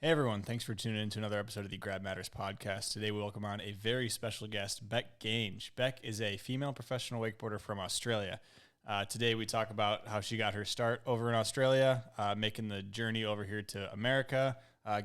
Hey everyone, thanks for tuning in to another episode of the Grab Matters podcast. Today we welcome on a very special guest, Bec Gange. Bec is a female professional wakeboarder from Australia. Today we talk about how she got her start over in Australia, making the journey over here to America,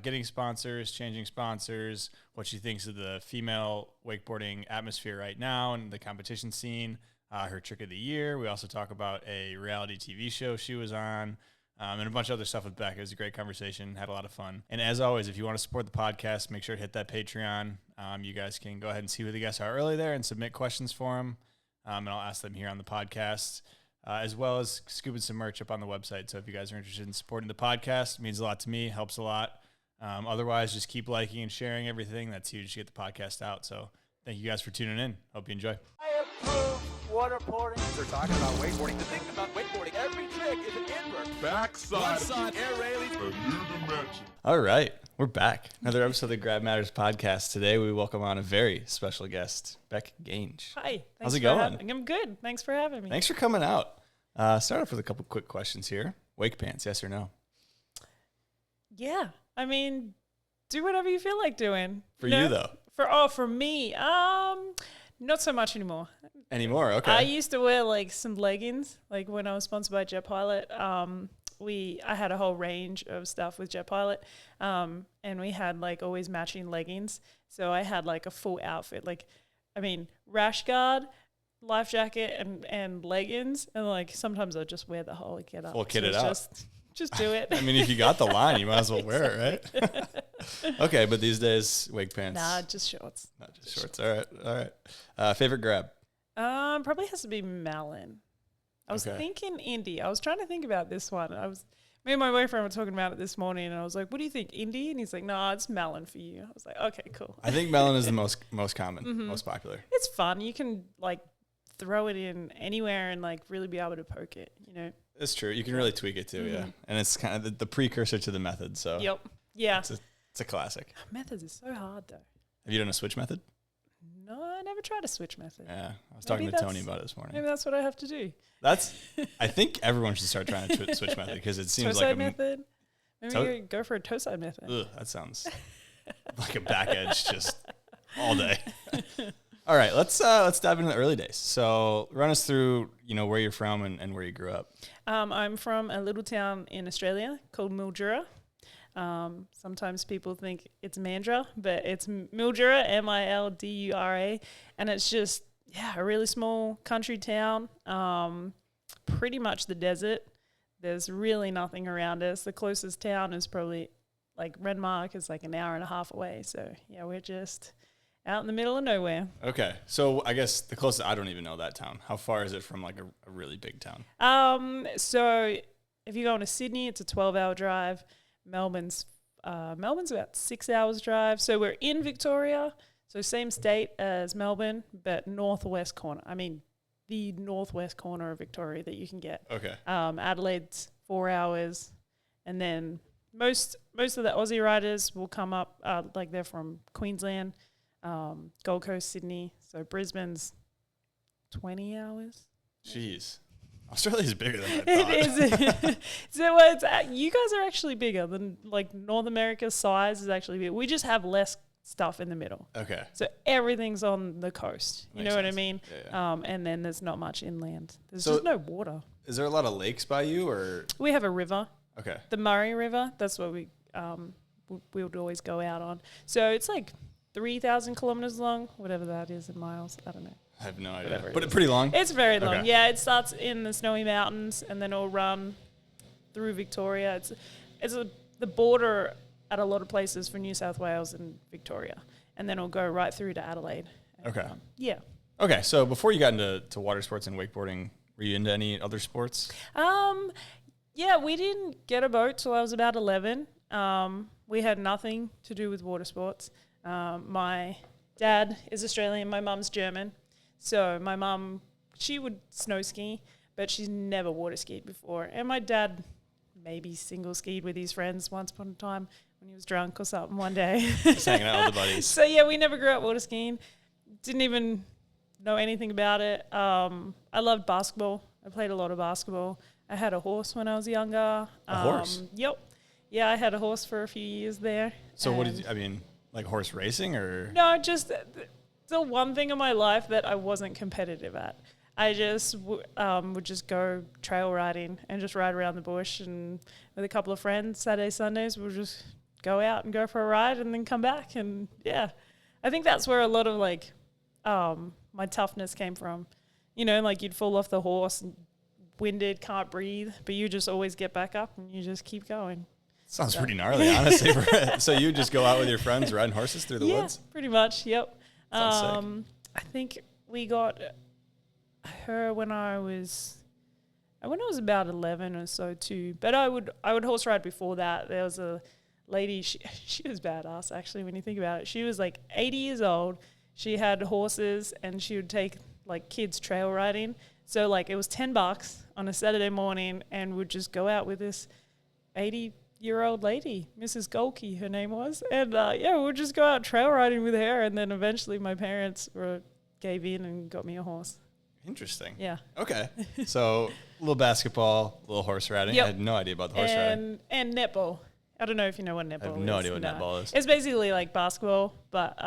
getting sponsors, changing sponsors, what she thinks of the female wakeboarding atmosphere right now and the competition scene, her trick of the year. We also talk about a reality TV show she was on, and a bunch of other stuff with Bec. It was a great conversation, had a lot of fun. And as always, if you want to support the podcast, make sure to hit that Patreon. You guys can go ahead and see who the guests are early there and submit questions for them, and I'll ask them here on the podcast, as well as scooping some merch up on the website. So if you guys are interested in supporting the podcast, it means a lot to me, helps a lot. Otherwise, just keep liking and sharing everything. That's huge to get the podcast out. So thank you guys for tuning in. Hope you enjoy. I approve waterboarding. We're talking about wakeboarding. The thing about wakeboarding, every trick is an invert. Backside, air railing. a new dimension. All right, we're back. Another episode of the Grab Matters podcast. Today we welcome on a very special guest, Bec Gange. Hi. How's it going? I'm good. Thanks for having me. Thanks for coming out. Start off with a couple quick questions here. Wake pants, yes or no? Yeah. I mean, do whatever you feel like doing. For you though? For me, not so much anymore. Anymore? Okay. I used to wear like some leggings, like when I was sponsored by Jet Pilot. I had a whole range of stuff with Jet Pilot, and we had like always matching leggings. So I had like a full outfit, rash guard, life jacket, and leggings, and like sometimes I'd just wear the whole get up. Full kitted out. Just do it. I mean, if you got the line, you might as well wear it, right? Okay, but these days, wake pants. Nah, just shorts. Not just shorts. All right. Favorite grab? Probably has to be melon. I was thinking indie. I was trying to think about this one. Me and my boyfriend were talking about it this morning, and I was like, "What do you think, indie?" And he's like, "No, it's melon for you." I was like, "Okay, cool." I think melon is the most common, most popular. It's fun. You can like throw it in anywhere and like really be able to poke it. You know. It's true. You can really tweak it too, yeah. And it's kind of the precursor to the method. So Yep. Yeah. It's a classic. Methods is so hard though. Have you done a switch method? No, I never tried a switch method. Yeah, I was talking to Tony about it this morning. Maybe that's what I have to do. I think everyone should start trying to switch method because it seems like a method. Maybe you go for a toe side method. Ugh, that sounds like a back edge just all day. All right, let's dive into the early days. So run us through, where you're from and where you grew up. I'm from a little town in Australia called Mildura. Sometimes people think it's Mandurah, but it's Mildura, Mildura, and it's just a really small country town. Pretty much the desert. There's really nothing around us. The closest town is probably like Renmark is like an hour and a half away. So we're just out in the middle of nowhere. Okay, so I guess the closest, I don't even know that town. How far is it from like a really big town? So if you're going to Sydney, it's a 12-hour drive. Melbourne's about 6 hours drive. So we're in Victoria, so same state as Melbourne, but northwest corner. I mean, the northwest corner of Victoria that you can get. Okay. Adelaide's 4 hours, and then most of the Aussie riders will come up like they're from Queensland, Gold Coast, Sydney. So Brisbane's 20 hours. Jeez. Australia's bigger than I thought. It is. So you guys are actually bigger than like North America's size is actually big. We just have less stuff in the middle. Okay. So everything's on the coast. You Makes know what I sense. mean? Yeah. And then there's not much inland. There's So- just no water. Is there a lot of lakes by you or? We have a river, Okay. the Murray River. That's what we would always go out on. So it's like 3,000 kilometers long, whatever that is in miles. I don't know. I have no idea. Whatever it But is. it's pretty long? It's very long. Okay. Yeah, it starts in the Snowy Mountains and then it'll run through Victoria. It's the border at a lot of places for New South Wales and Victoria. And then it'll go right through to Adelaide. And, Okay. Yeah. Okay, so before you got into water sports and wakeboarding, were you into any other sports? Yeah, we didn't get a boat till I was about 11. We had nothing to do with water sports. My dad is Australian, my mum's German. So my mum, she would snow ski, but she's never water skied before. And my dad maybe single skied with his friends once upon a time when he was drunk or something one day. Just hanging out with the buddies. So yeah, we never grew up water skiing. Didn't even know anything about it. I loved basketball. I played a lot of basketball. I had a horse when I was younger. A horse? Yep. Yeah, I had a horse for a few years there. So what did you, I mean, like horse racing or? No, just the one thing in my life that I wasn't competitive at. I just would just go trail riding and just ride around the bush, and with a couple of friends, Saturday, Sundays, we'll just go out and go for a ride and then come back. And yeah, I think that's where a lot of like my toughness came from. You know, like you'd fall off the horse and winded, can't breathe, but you just always get back up and you just keep going. Sounds pretty gnarly, honestly. So you just go out with your friends riding horses through the woods? Yeah, pretty much. Yep. Sounds sick. I think we got her when I was about 11 or so too. But I would horse ride before that. There was a lady. She was badass actually when you think about it. She was like 80 years old. She had horses and she would take like kids trail riding. So like it was $10 on a Saturday morning, and we'd just go out with this 80-year-old lady, Mrs. Golke, her name was, and we'd just go out trail riding with her. And then eventually my parents gave in and got me a horse. Interesting. Yeah. Okay. So a little basketball, a little horse riding. Yep. I had no idea about the horse riding. And netball. I don't know if you know what netball is. I have no idea what netball is. It's basically like basketball, but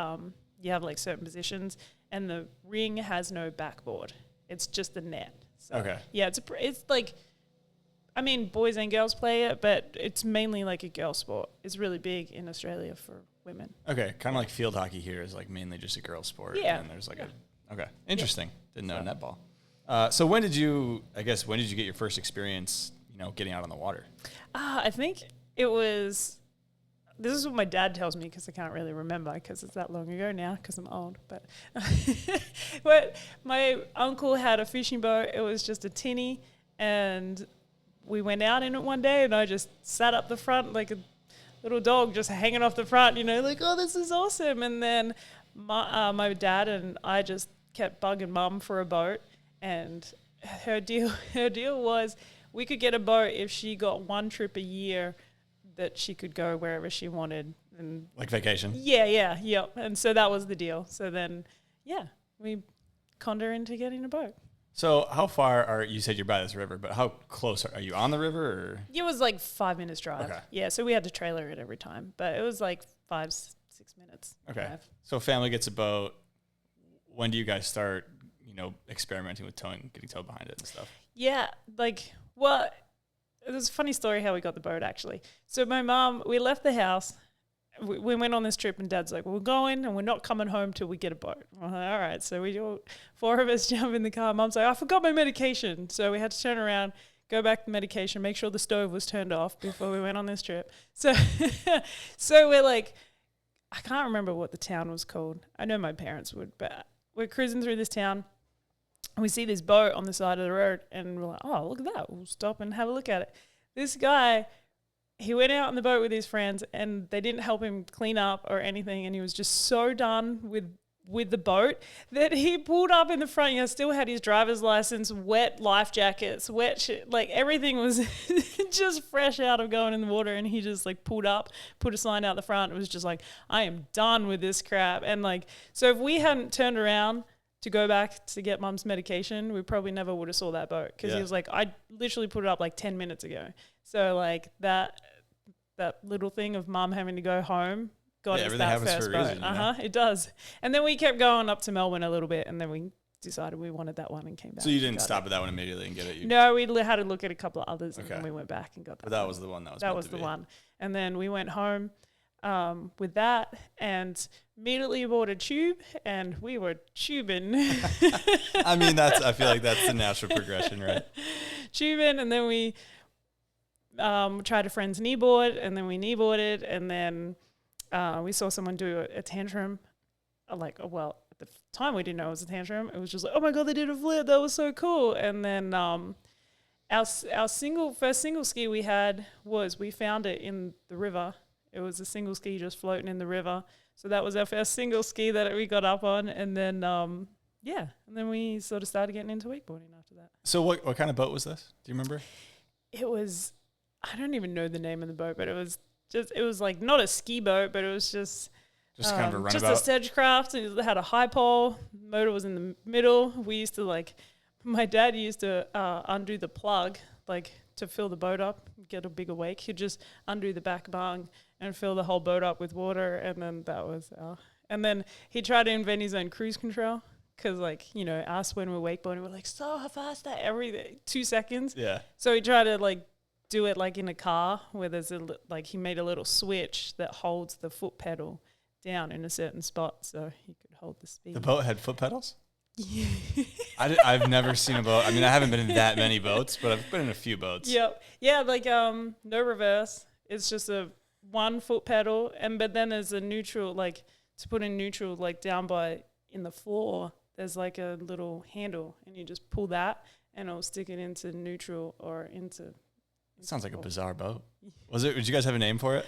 you have like certain positions, and the ring has no backboard. It's just the net. So, Okay. Yeah, it's like, I mean, boys and girls play it, but it's mainly like a girl sport. It's really big in Australia for women. Okay. Kind of like field hockey here is like mainly just a girl sport. Yeah. And there's like okay. Interesting. Didn't know netball. So when did you get your first experience, getting out on the water? I think it was, this is what my dad tells me because I can't really remember because it's that long ago now because I'm old. But my uncle had a fishing boat. It was just a tinny, and we went out in it one day, and I just sat up the front like a little dog just hanging off the front, like, oh, this is awesome. And then my dad and I just kept bugging Mum for a boat, and her deal was we could get a boat if she got one trip a year that she could go wherever she wanted. And like vacation? Yeah. And so that was the deal. So then, we conned her into getting a boat. So how far you said you're by this river, but how close are you on the river? Or? It was like 5 minutes drive. Okay. Yeah, so we had to trailer it every time, but it was like 5-6 minutes. Okay. Drive. So family gets a boat. When do you guys start, experimenting with getting towed behind it and stuff? Yeah, it was a funny story how we got the boat, actually. So my mom, we left the house. We went on this trip, and Dad's like, we're going, and we're not coming home till we get a boat. We're like, all right. So four of us jump in the car. Mom's like, I forgot my medication. So we had to turn around, go back to medication, make sure the stove was turned off before we went on this trip. So we're like, I can't remember what the town was called. I know my parents would, but we're cruising through this town, and we see this boat on the side of the road, and we're like, oh, look at that. We'll stop and have a look at it. This guy, he went out on the boat with his friends, and they didn't help him clean up or anything, and he was just so done with the boat that he pulled up in the front. Still had his driver's license, wet life jackets, wet shit. Like everything was just fresh out of going in the water, and he just like pulled up, put a sign out the front. It was just like, I am done with this crap. And like, so if we hadn't turned around to go back to get Mum's medication, we probably never would have saw that boat, because he was like, I literally put it up like 10 minutes ago. So like that little thing of Mum having to go home got us that first boat. It does. And then we kept going up to Melbourne a little bit, and then we decided we wanted that one and came back. So you didn't stop at that one immediately and get it? No, we had to look at a couple of others, and then we went back and got that. But that was the one that was the one. And then we went home with that, and immediately bought a tube, and we were tubing. I mean, I feel like that's the natural progression, right? Tubing, and then we tried a friend's kneeboard, and then we kneeboarded, and then we saw someone do a tantrum. At the time we didn't know it was a tantrum. It was just like, oh my God, they did a flip. That was so cool. And then our first single ski we had we found it in the river. It was a single ski just floating in the river. So that was our first single ski that we got up on. And then, and then we sort of started getting into wakeboarding after that. So what kind of boat was this? Do you remember? It was, I don't even know the name of the boat, but it was like not a ski boat, but it was just kind of a runabout. Just a sedge craft. It had a high pole. Motor was in the middle. We used to my dad used to undo the plug, like to fill the boat up, get a bigger wake, he'd just undo the back bung and fill the whole boat up with water, and then that was and then he tried to invent his own cruise control. Because, like, you know, us when we're wakeboarding, we're like, so fast at every 2 seconds. Yeah. So he tried to, like, do it, like, in a car where there's, he made a little switch that holds the foot pedal down in a certain spot so he could hold the speed. The boat had foot pedals? Yeah. I've never seen a boat. I mean, I haven't been in that many boats, but I've been in a few boats. Yep. Yeah, like, no reverse. It's just a 1 foot pedal. But then there's a neutral, like, to put in neutral, like, down by in the floor. There's like a little handle, and you just pull that, and it'll stick it into neutral or into. It sounds like a bizarre boat. Did you guys have a name for it?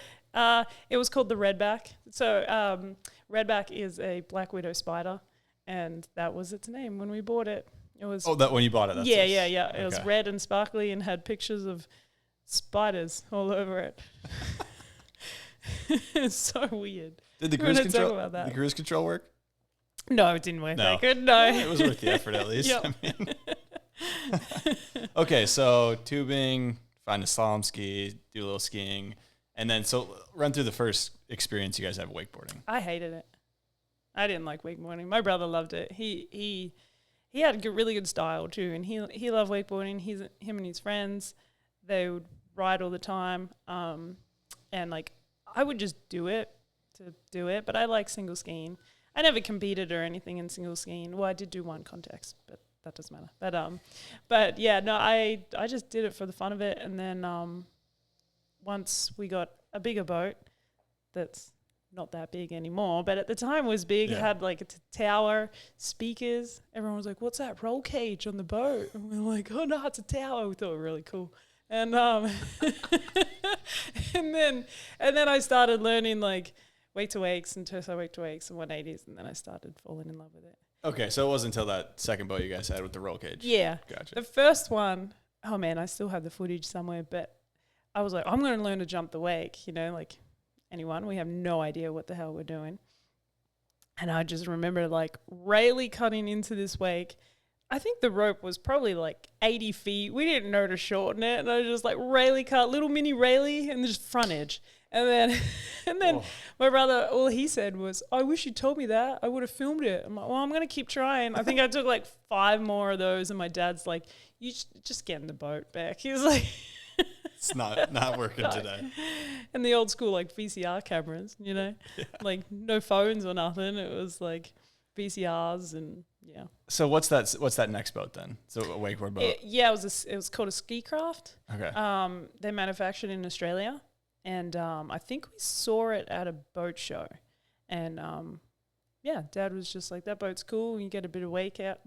It was called the Redback. So Redback is a black widow spider, and that was its name when we bought it. It was. Oh, that when you bought it. That's Yeah. It was okay. red and sparkly and had pictures of spiders all over it. It's so weird. Did the We're gonna cruise talk control? about that. The cruise control work? No, it didn't work No. that good. No, It was worth the effort at least. Yep. I mean. Okay, so tubing, find a slalom ski, do a little skiing, and then so run through the first experience you guys have wakeboarding. I hated it. I didn't like wakeboarding. My brother loved it. He had really good style too, and he loved wakeboarding. Him and his friends, they would ride all the time. And like I would just do it to do it, but I like single skiing. I never competed or anything in single skiing. Well, I did do one contest, but that doesn't matter. But yeah, no, I just did it for the fun of it, and then once we got a bigger boat, that's not that big anymore, but at the time was big. Yeah. It had like a tower, speakers. Everyone was like, "What's that roll cage on the boat?" And we were like, "Oh no, it's a tower." We thought it was really cool. And and then I started learning like wake to wakes and torso wake to wakes and 180s, and then I started falling in love with it. Okay, so it wasn't until that second boat you guys had with the roll cage. Yeah. Gotcha. The first one, oh man, I still have the footage somewhere, but I was like, I'm going to learn to jump the wake, you know, like anyone. We have no idea what the hell we're doing. And I just remember like really cutting into this wake. I think the rope was probably like 80 feet. We didn't know to shorten it. And I just like really cut, little mini Rayleigh and just front edge. And then Whoa. my brother, all he said was, I wish you told me that. I would have filmed it. I'm like, well, I'm going to keep trying. I think I took like 5 more of those. And my dad's like, you just get in the boat back. He was like, It's not working No. today. and the old school like VCR cameras, you know, like no phones or nothing. It was like VCRs and yeah. So what's that next boat then? So a wakeboard boat. It was called a ski craft. Okay. They're manufactured in Australia, and I think we saw it at a boat show, and Dad was just like, that boat's cool. You get a bigger wake out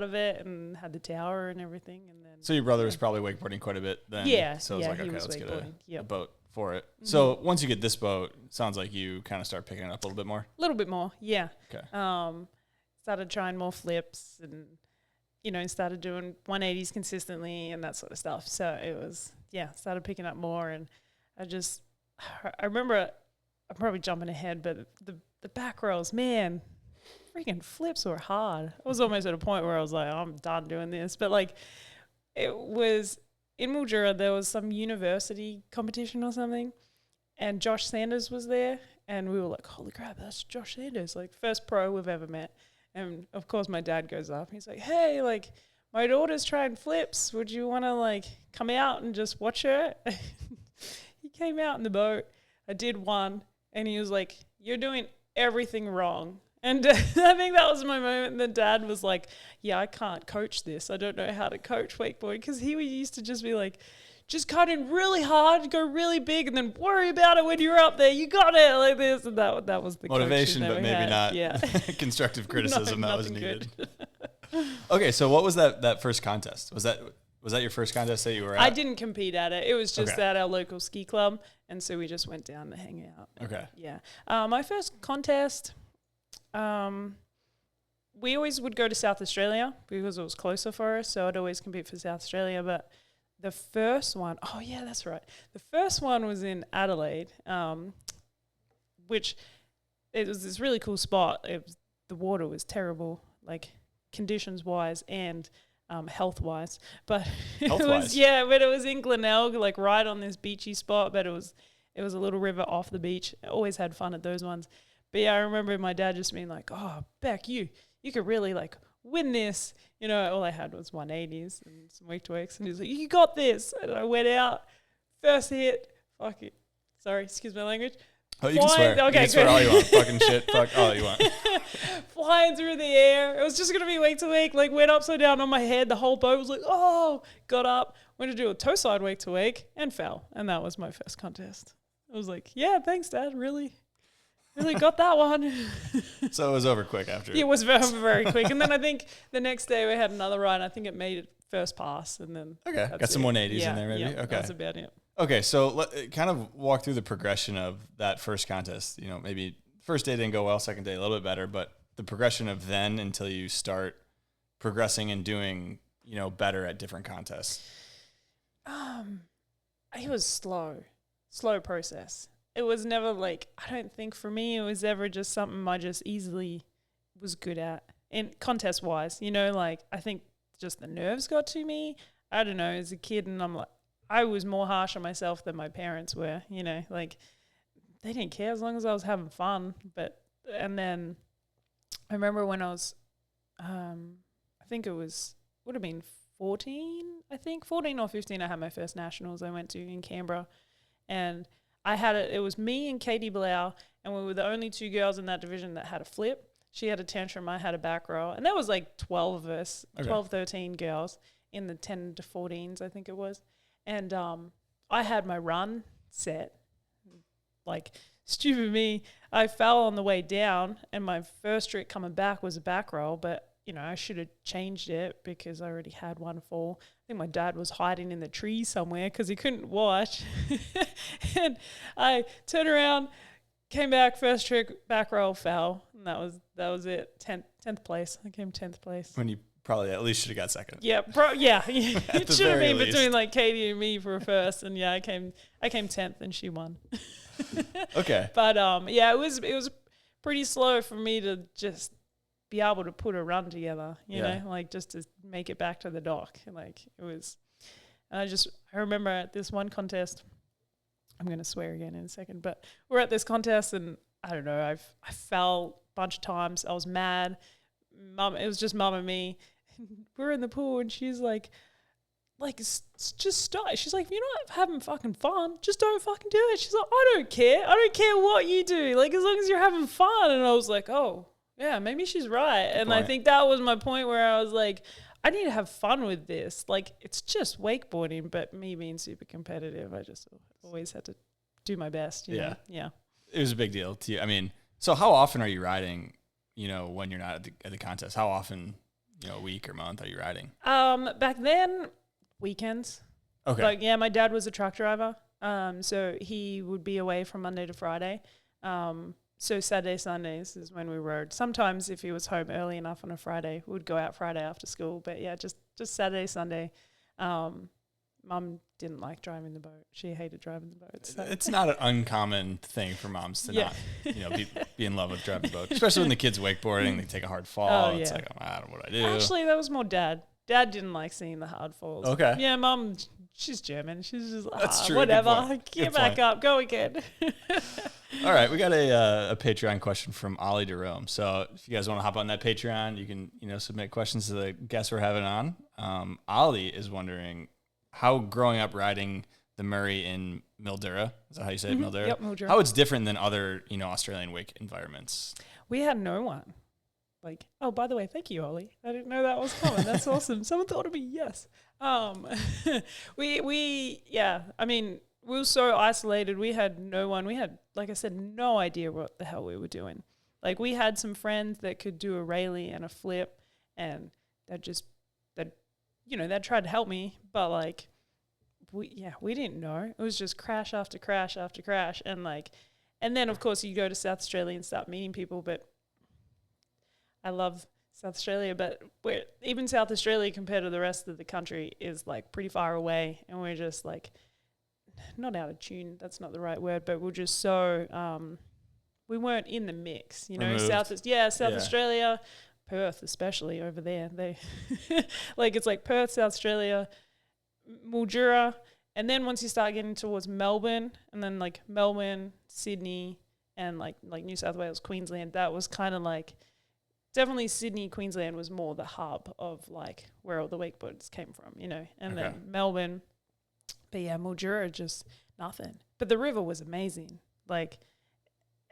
of it, and had the tower and everything. And then So your brother was probably wakeboarding quite a bit then. Yeah, So it's yeah, like, he okay, was let's get wakeboarding. a Yep. boat for it. So once you get this boat, sounds like you kind of start picking it up a little bit more. a little bit more, yeah. Okay. Started trying more flips and, you know, started doing 180s consistently and that sort of stuff. So it was, started picking up more. And I remember, I'm probably jumping ahead, but the back rolls, man, freaking flips were hard. I was almost at a point where I was like, I'm done doing this. But like, it was in Mildura, there was some university competition or something, and Josh Sanders was there. And we were like, holy crap, that's Josh Sanders, like first pro we've ever met. And of course my dad goes up. He's like, hey, like my daughter's trying flips. Would you want to like come out and just watch her? He came out in the boat. I did one, and he was like, you're doing everything wrong. And I think that was my moment. And then Dad was like, yeah, I can't coach this. I don't know how to coach wakeboarding, because he used to just be like, just cut in really hard, go really big, and then worry about it when you're up there. You got it, like this. And that was the Motivation, coaching that but we maybe had. not Yeah. constructive criticism No, that was nothing needed. good. Okay, so what was that first contest? Was that your first contest that you were at? I didn't compete at it. It was just Okay. at our local ski club, and so we just went down to hang out. Okay. Yeah. My first contest, we always would go to South Australia because it was closer for us, so I'd always compete for South Australia. But the first one, oh yeah, that's right. The first one was in Adelaide, which it was this really cool spot. The water was terrible, like conditions-wise, and health wise. But it Health-wise? but it was in Glenelg, like right on this beachy spot. But it was a little river off the beach. I always had fun at those ones. But yeah, I remember my dad just being like, "Oh, Bec, you could really like win this." You know, all I had was 180s and some week to weeks, and he's like, "You got this." And I went out, first hit, fuck it. Sorry, excuse my language. Oh, you can swear. Okay, you can swear all you want. Fucking shit. Fuck all you want. Flying through the air. It was just gonna be week to week. Like went upside down on my head. The whole boat was like, oh. Got up, went to do a toe side week to week, and fell. And that was my first contest. I was like, yeah, thanks, Dad. Really got that one. So it was over quick after. It was very, very quick. And then I think the next day we had another ride. I think it made it first pass, and then Okay, got some 180s in there maybe. Yeah, Okay, that's about it. Okay, so kind of walk through the progression of that first contest. You know, maybe first day didn't go well, second day a little bit better, but the progression of then until you start progressing and doing, you know, better at different contests. It was slow process. It was never like, I don't think for me it was ever just something I just easily was good at. And contest wise, you know, like I think just the nerves got to me. I don't know, as a kid, and I'm like, I was more harsh on myself than my parents were, you know, like they didn't care as long as I was having fun. And then I remember when I was, I think it would have been 14 or 15, I had my first nationals I went to in Canberra. And it was me and Katie Blau, and we were the only two girls in that division that had a flip. She had a tantrum, I had a back row. And there was like 12 of us, Okay. 12, 13 girls in the 10 to 14s, I think it was. And I had my run set. Like, stupid me, I fell on the way down, and my first trick coming back was a back roll, but, you know, I should have changed it because I already had one fall. I think my dad was hiding in the trees somewhere because he couldn't watch. And I turned around, came back, first trick, back roll, fell, and that was it. 10th place. I came 10th place. When you probably at least should have got second. Yeah, it the should have very been least. between like Katie and me for a first, and yeah, I came 10th and she won. Okay. But yeah, it was pretty slow for me to just be able to put a run together, you know, like just to make it back to the dock. Like it was, I remember at this one contest, I'm going to swear again in a second, but we're at this contest and I don't know, I fell a bunch of times. I was mad. It was just mum and me. We're in the pool and she's like, just stop. She's like, if you're not having fucking fun, just don't fucking do it. She's like, I don't care what you do. Like, as long as you're having fun. And I was like, oh, yeah, maybe she's right. And I think that was my point where I was like, I need to have fun with this. Like, it's just wakeboarding, but me being super competitive, I just always had to do my best. You know? Yeah. It was a big deal to you. I mean, so how often are you riding, you know, when you're not at the contest? How often, you know, a week or month are you riding? Back then, weekends. Okay. Like, yeah, my dad was a truck driver. So he would be away from Monday to Friday. So Saturday, Sundays is when we rode. Sometimes if he was home early enough on a Friday, we'd go out Friday after school. But yeah, just Saturday, Sunday. Mum didn't like driving the boat. She hated driving the boat. So. It's not an uncommon thing for moms to not, you know, be in love with driving the boat. Especially when the kids wakeboarding, they take a hard fall. It's like, oh, I don't know what I do. Actually, that was more Dad. Dad didn't like seeing the hard falls. Okay. Yeah, Mum, she's German. She's just like, That's true. whatever. Good Get point. back up. Go again. All right, we got a Patreon question from Ollie DeRome. So if you guys want to hop on that Patreon, you can, you know, submit questions to the guests we're having on. Ollie is wondering how growing up riding the Murray in Mildura, is that how you say it, Mildura? Yep, Mildura. How it's different than other, you know, Australian wake environments. We had no one. Like, oh, by the way, thank you, Ollie. I didn't know that was coming. That's awesome. Someone thought of me. Yes. I mean, we were so isolated. We had no one. We had, like I said, no idea what the hell we were doing. Like, we had some friends that could do a railie and a flip, and they'd try to help me, but like, we didn't know. It was just crash after crash after crash, and then of course you go to South Australia and start meeting people. But I love South Australia, but even South Australia compared to the rest of the country is like pretty far away, and we're just like not out of tune. That's not the right word, but we're just so we weren't in the mix, you know. Removed. South Australia, Perth, especially over there. They like it's like Perth, South Australia, Mildura, and then once you start getting towards Melbourne, and then like Melbourne, Sydney, and like New South Wales, Queensland, that was kind of like definitely Sydney, Queensland was more the hub of like where all the wakeboards came from, you know, and then Melbourne. But yeah, Mildura, just nothing. But the river was amazing. Like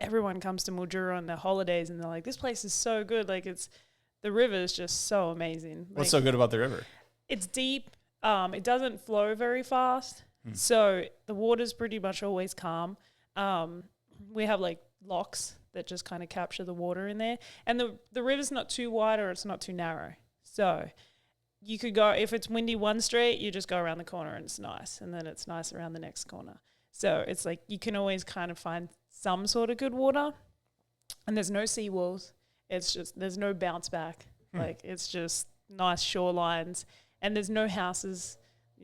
everyone comes to Mildura on their holidays and they're like, this place is so good. Like the river is just so amazing. What's so good about the river? It's deep. It doesn't flow very fast. So the water's pretty much always calm. We have like locks that just kind of capture the water in there. And the river's not too wide or it's not too narrow. So you could go, if it's windy one straight, you just go around the corner and it's nice. And then it's nice around the next corner. So it's like you can always kind of find some sort of good water. And there's no seawalls. It's just, there's no bounce back. Like it's just nice shorelines. And there's no houses.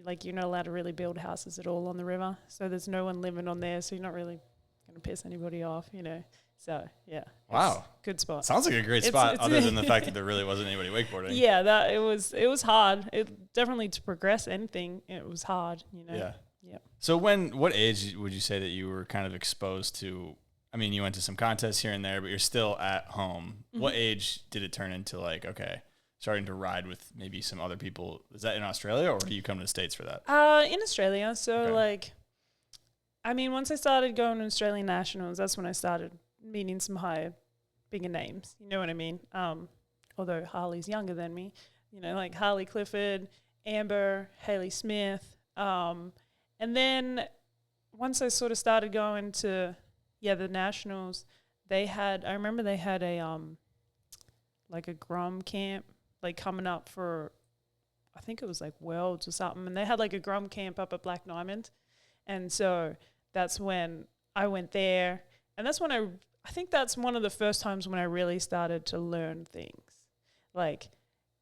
Like you're not allowed to really build houses at all on the river. So there's no one living on there. So you're not really going to piss anybody off, you know. So, yeah. Wow. Good spot. Sounds like a great spot other than the fact that there really wasn't anybody wakeboarding. Yeah, that it was hard. It definitely to progress anything, it was hard, you know. Yeah. Yeah. So what age would you say that you were kind of exposed to, I mean, you went to some contests here and there, but you're still at home. Mm-hmm. What age did it turn into like, okay, starting to ride with maybe some other people? Is that in Australia or do you come to the States for that? In Australia. So like, I mean, once I started going to Australian Nationals, that's when I started meeting some bigger names. You know what I mean? Although Harley's younger than me, you know, like Harley Clifford, Amber, Hayley Smith. And then once I sort of started going to, the Nationals, I remember they had a, like a Grum camp, like coming up for, I think it was like Worlds or something. And they had like a Grum camp up at Black Diamond. And so that's when I went there. And that's when I think that's one of the first times when I really started to learn things. Like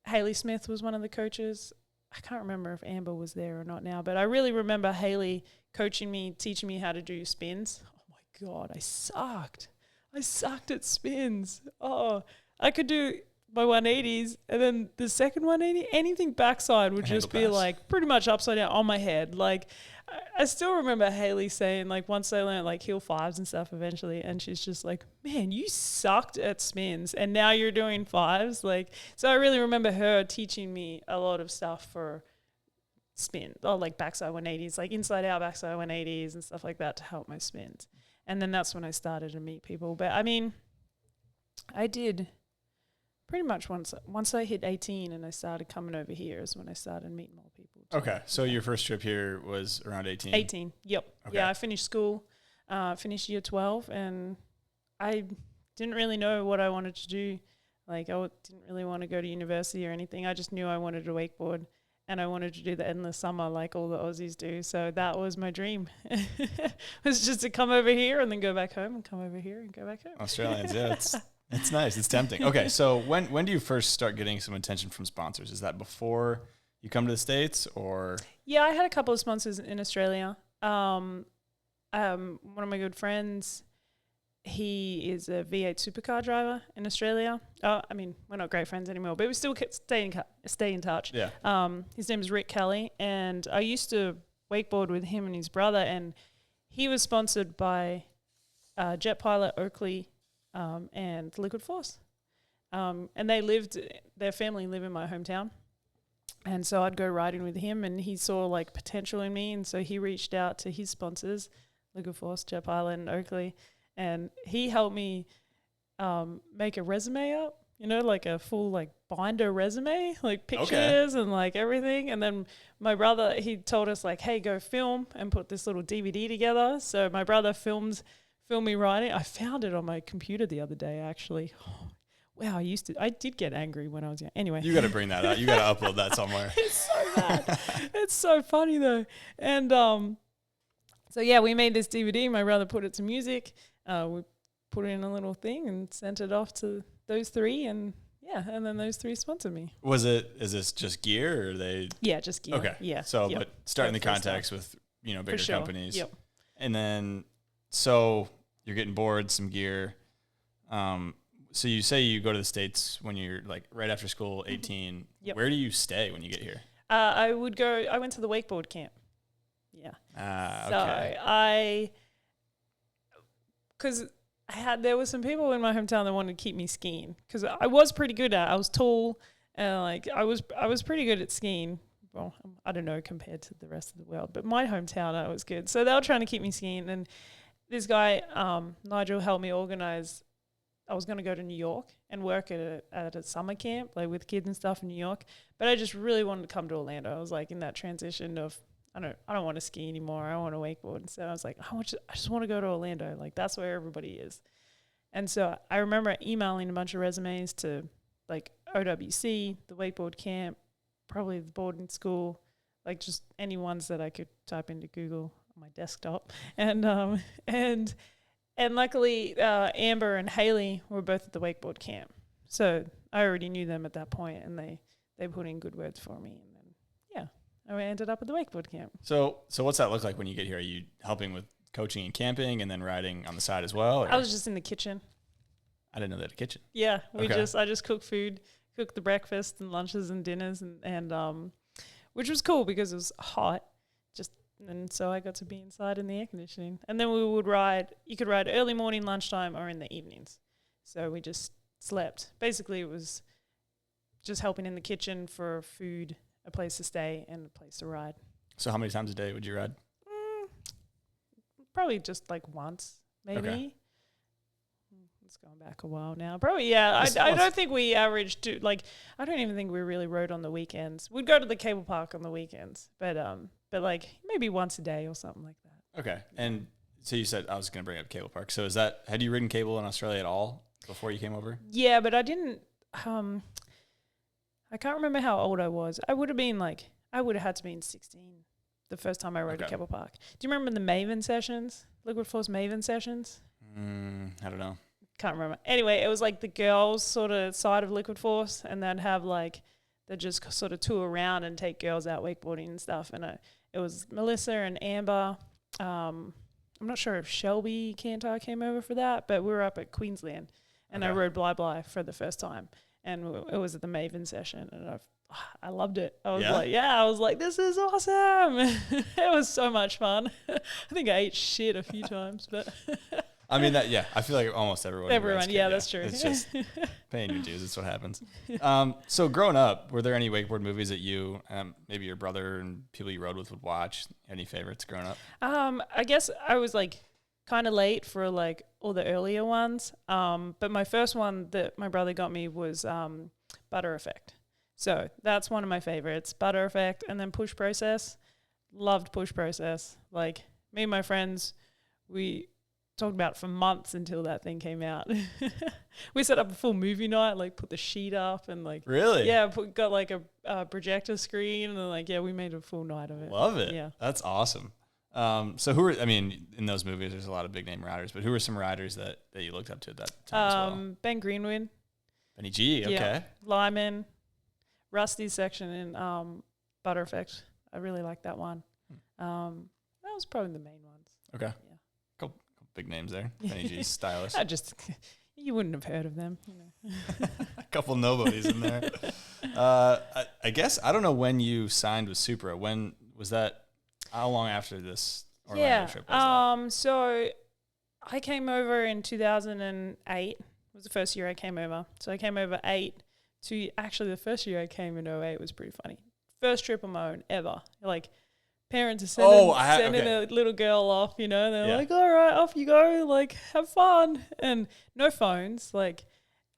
Hayley Smith was one of the coaches. I can't remember if Amber was there or not now, but I really remember Hayley coaching me, teaching me how to do spins. Oh my God, I sucked. I sucked at spins. Oh, I could do my 180s and then the second 180, anything backside would just be like pretty much upside down on my head. Like I still remember Hayley saying, like, once I learned like heel fives and stuff eventually, and she's just like, man, you sucked at spins and now you're doing fives. Like, so I really remember her teaching me a lot of stuff for spin, or like backside 180s, like inside out backside 180s and stuff like that to help my spins. And then that's when I started to meet people. But I mean, I did pretty much once I hit 18 and I started coming over here is when I started meeting more people too. Okay, so your first trip here was around 18? 18, yep. Okay. Yeah, I finished school, finished year 12, and I didn't really know what I wanted to do. Like, I didn't really want to go to university or anything. I just knew I wanted to wakeboard, and I wanted to do the endless summer like all the Aussies do. So that was my dream. It was just to come over here and then go back home and come over here and go back home. Australians, yeah, it's nice. It's tempting. Okay, so when do you first start getting some attention from sponsors? Is that before you come to the States or? Yeah, I had a couple of sponsors in Australia. One of my good friends, he is a V8 supercar driver in Australia. I mean, we're not great friends anymore, but we still stay in touch. Yeah. His name is Rick Kelly, and I used to wakeboard with him and his brother, and he was sponsored by Jet Pilot, Oakley, and Liquid Force. And their family live in my hometown. And so I'd go riding with him and he saw like potential in me. And so he reached out to his sponsors, Liquid Force, Jet Pilot, and Oakley. And he helped me make a resume up, you know, like a full like binder resume, like pictures and like everything. And then my brother, he told us like, hey, go film and put this little DVD together. So my brother filmed me riding. I found it on my computer the other day, actually. Oh, wow, I did get angry when I was young. Anyway. You got to bring that out. You got to upload that somewhere. It's so bad. It's so funny though. And so yeah, we made this DVD. My brother put it to music. We put it in a little thing and sent it off to those three, and then those three sponsored me. Is this just gear or are they? Yeah, just gear. Okay. Yeah. So, but starting the contacts with, bigger companies. so you say you go to the States when you're like right after school, 18. Yep. Where do you stay when you get here? I went to the wakeboard camp. Yeah. Okay. Because there were some people in my hometown that wanted to keep me skiing because I was pretty good at it. I was tall and like I was pretty good at skiing. Well, I don't know compared to the rest of the world, but my hometown I was good. So they were trying to keep me skiing, and this guy Nigel helped me organize. I was going to go to New York and work at a summer camp, like with kids and stuff in New York. But I just really wanted to come to Orlando. I was like in that transition of I don't want to ski anymore. I want to wakeboard. So I was like, I just want to go to Orlando. Like that's where everybody is. And so I remember emailing a bunch of resumes to like OWC, the wakeboard camp, probably the boarding school, like just any ones that I could type into Google on my desktop. And luckily, Amber and Haley were both at the wakeboard camp. So I already knew them at that point, and they put in good words for me. And then, yeah, I ended up at the wakeboard camp. So what's that look like when you get here? Are you helping with coaching and camping and then riding on the side as well? Or? I was just in the kitchen. I didn't know they had a kitchen. Yeah, I Okay. just cooked food, cooked the breakfast and lunches and dinners, and which was cool because it was hot. And so I got to be inside in the air conditioning. And then we would ride. You could ride early morning, lunchtime, or in the evenings. So we just slept. Basically, it was just helping in the kitchen for food, a place to stay, and a place to ride. So how many times a day would you ride? Probably just like once, maybe. Okay. It's going back a while now. Probably, yeah. I don't think we averaged I don't even think we really rode on the weekends. We'd go to the cable park on the weekends, but like maybe once a day or something like that. Okay. And so you said I was going to bring up cable park. So had you ridden cable in Australia at all before you came over? Yeah, but I didn't. I can't remember how old I was. I would have had to be 16 the first time I rode a cable park. Do you remember the Maven sessions? Liquid Force Maven sessions? I don't know. Can't remember. Anyway, it was like the girls sort of side of Liquid Force, and they'd have they'd just sort of tour around and take girls out wakeboarding and stuff. And it was Melissa and Amber. I'm not sure if Shelby Cantor came over for that, but we were up at Queensland, and I rode Bly Bly for the first time, and it was at the Maven session, and I loved it. I was like, this is awesome. It was so much fun. I think I ate shit a few times, but I mean I feel like almost everyone. That's true. It's just paying your dues. It's what happens. So growing up, were there any wakeboard movies that you, maybe your brother and people you rode with would watch? Any favorites growing up? I guess I was like kind of late for like all the earlier ones. But my first one that my brother got me was Butter Effect. So that's one of my favorites, Butter Effect, and then Push Process. Loved Push Process. Like me and my friends, we talked about it for months until that thing came out. We set up a full movie night, like put the sheet up and like really, got like a projector screen, and then we made a full night of it. Love it. Yeah, that's awesome. So in those movies, there's a lot of big name riders, but who were some riders that you looked up to at that time as well? Ben Greenwood, Benny G. Okay, yeah. Lyman, Rusty's section in Butter Effect. I really like that one. That was probably the main ones. Okay. Yeah. Couple big names there. Benny G's stylish. You wouldn't have heard of them. A couple nobodies in there. I guess, I don't know when you signed with Supra. When was that? How long after this Orlando trip was that? So I came over in 2008. Was the first year I came over. So I came over 8 to actually the first year I came in 08 was pretty funny. First trip on my own ever. Like parents are sending a little girl off, they're like, all right, off you go, like have fun. And no phones. Like,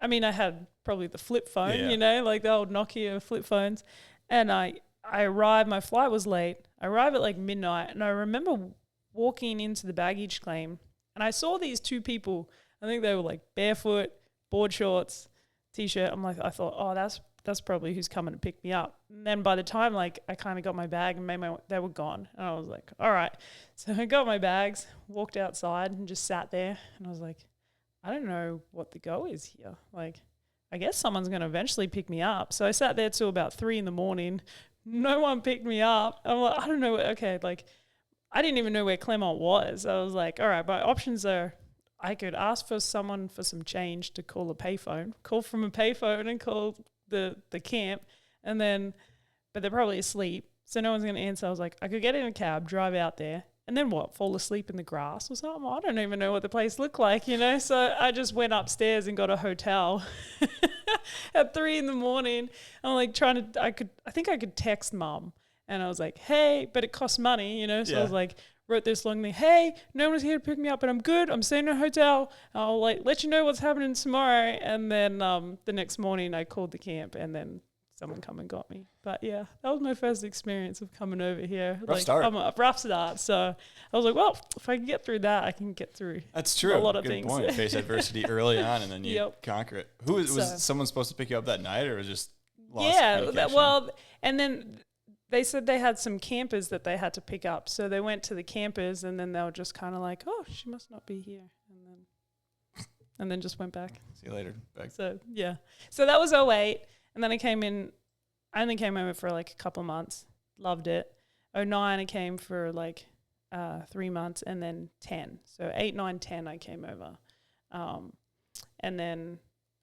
I mean, I had probably the flip phone, like the old Nokia flip phones. And I arrived, my flight was late. I arrived at like midnight, and I remember walking into the baggage claim, and I saw these two people. I think they were like barefoot, board shorts, t-shirt. I thought, oh, that's probably who's coming to pick me up. And then by the time like I kind of got my bag and they were gone, and I was like, all right. So I got my bags, walked outside, and just sat there, and I was like, I don't know what the go is here. Like, I guess someone's going to eventually pick me up. So I sat there till about 3 a.m. No one picked me up. I'm like, I don't know. Okay, like I didn't even know where Claremont was. I was like, all right, my options are I could ask for someone for some change to call from a payphone and call the camp, and then, but they're probably asleep, so no one's going to answer. I was like, I could get in a cab, drive out there, and then what, fall asleep in the grass or something? I don't even know what the place looked like, So I just went upstairs and got a hotel at 3 a.m. I'm like I think I could text mum, and I was like, hey, but it costs money, So I was like, wrote this long thing, hey, no one's here to pick me up, but I'm good. I'm staying in a hotel. I'll let you know what's happening tomorrow. And then the next morning I called the camp, and then someone come and got me. But yeah, that was my first experience of coming over here. Rough start. A rough start. So I was like, well, if I can get through that, I can get through. That's true. A lot of Good things. point. Face adversity early on, and then you conquer it. Was someone supposed to pick you up that night, or was just lost communication? And then they said they had some campers that they had to pick up. So they went to the campers, and then they were just kind of like, oh, she must not be here. And then just went back. See you later. Back. So, yeah. So that was 2008. And then I only came over for like a couple of months. Loved it. 2009, I came for like 3 months, and then 10. So 8, 9, 10, I came over. And then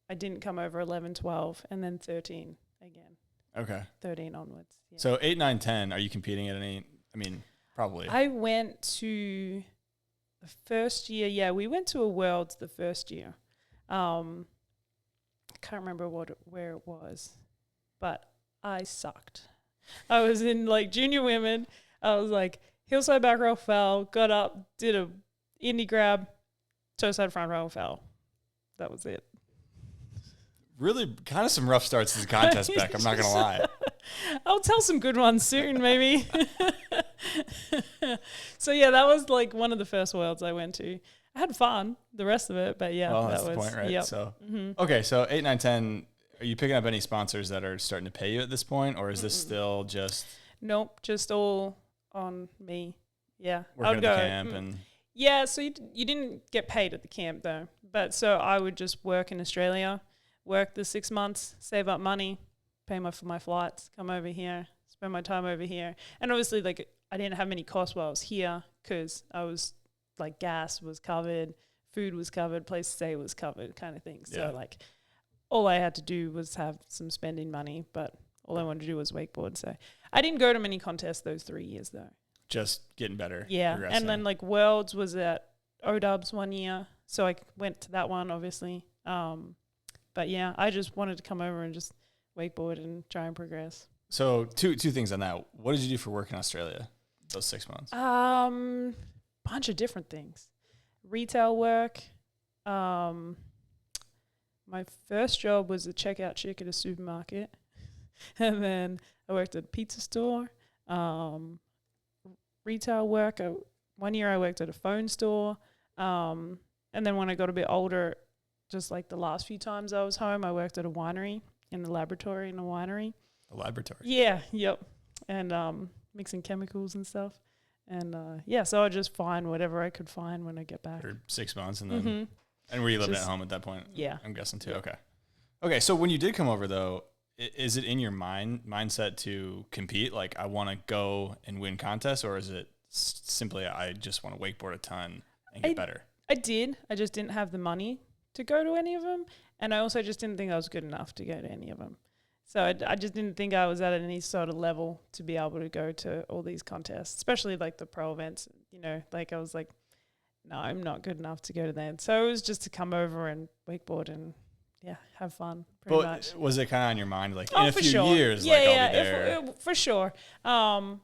I didn't come over 11, 12, and then 13 again. Okay. 13 onwards. Yeah. So 8, 9, 10, are you competing at any, probably. I went to the first year. Yeah, we went to a Worlds the first year. I can't remember where it was, but I sucked. I was in like junior women. I was like hillside back row, fell, got up, did a indie grab, toe side front row, fell. That was it. Really kind of some rough starts to the contest, Bec. I'm not going to lie. I'll tell some good ones soon, maybe. So, yeah, that was like one of the first Worlds I went to. I had fun, the rest of it, but yeah. Well, that's the point, right? Yep. So, okay, so 8, 9, 10, are you picking up any sponsors that are starting to pay you at this point, or is this still just... Nope, just all on me. Yeah. Working at the camp and... Yeah, so you didn't get paid at the camp, though. But so I would just work in Australia, work the 6 months, save up money, pay for my flights, come over here, spend my time over here. And obviously, like, I didn't have many costs while I was here because I was, like, gas was covered, food was covered, place to stay was covered kind of thing. So, like, all I had to do was have some spending money, but all I wanted to do was wakeboard. So I didn't go to many contests those 3 years, though. Just getting better. Yeah. Progressing. And then, like, Worlds was at ODubs 1 year. So I went to that one, obviously. But, yeah, I just wanted to come over and just wakeboard and try and progress. So two things on that. What did you do for work in Australia those 6 months? Bunch of different things. Retail work. My first job was a checkout chick at a supermarket. And then I worked at a pizza store. Retail work. 1 year I worked at a phone store. And then when I got a bit older, just like the last few times I was home, I worked at a winery, in the laboratory in a winery. A laboratory? Yeah, yep. And mixing chemicals and stuff. And so I just find whatever I could find when I get back. For 6 months and then... And were you living at home at that point? Yeah. I'm guessing too. Yeah. Okay. So when you did come over, though, is it in your mindset to compete? Like, I want to go and win contests, or is it simply I just want to wakeboard a ton and get better? I did. I just didn't have the money to go to any of them. And I also just didn't think I was good enough to go to any of them. So I just didn't think I was at any sort of level to be able to go to all these contests, especially like the pro events. Like I was like, no, I'm not good enough to go to that. So it was just to come over and wakeboard and, have fun pretty much. Was it kind of on your mind, like, in a few years, I'll be there? For sure. I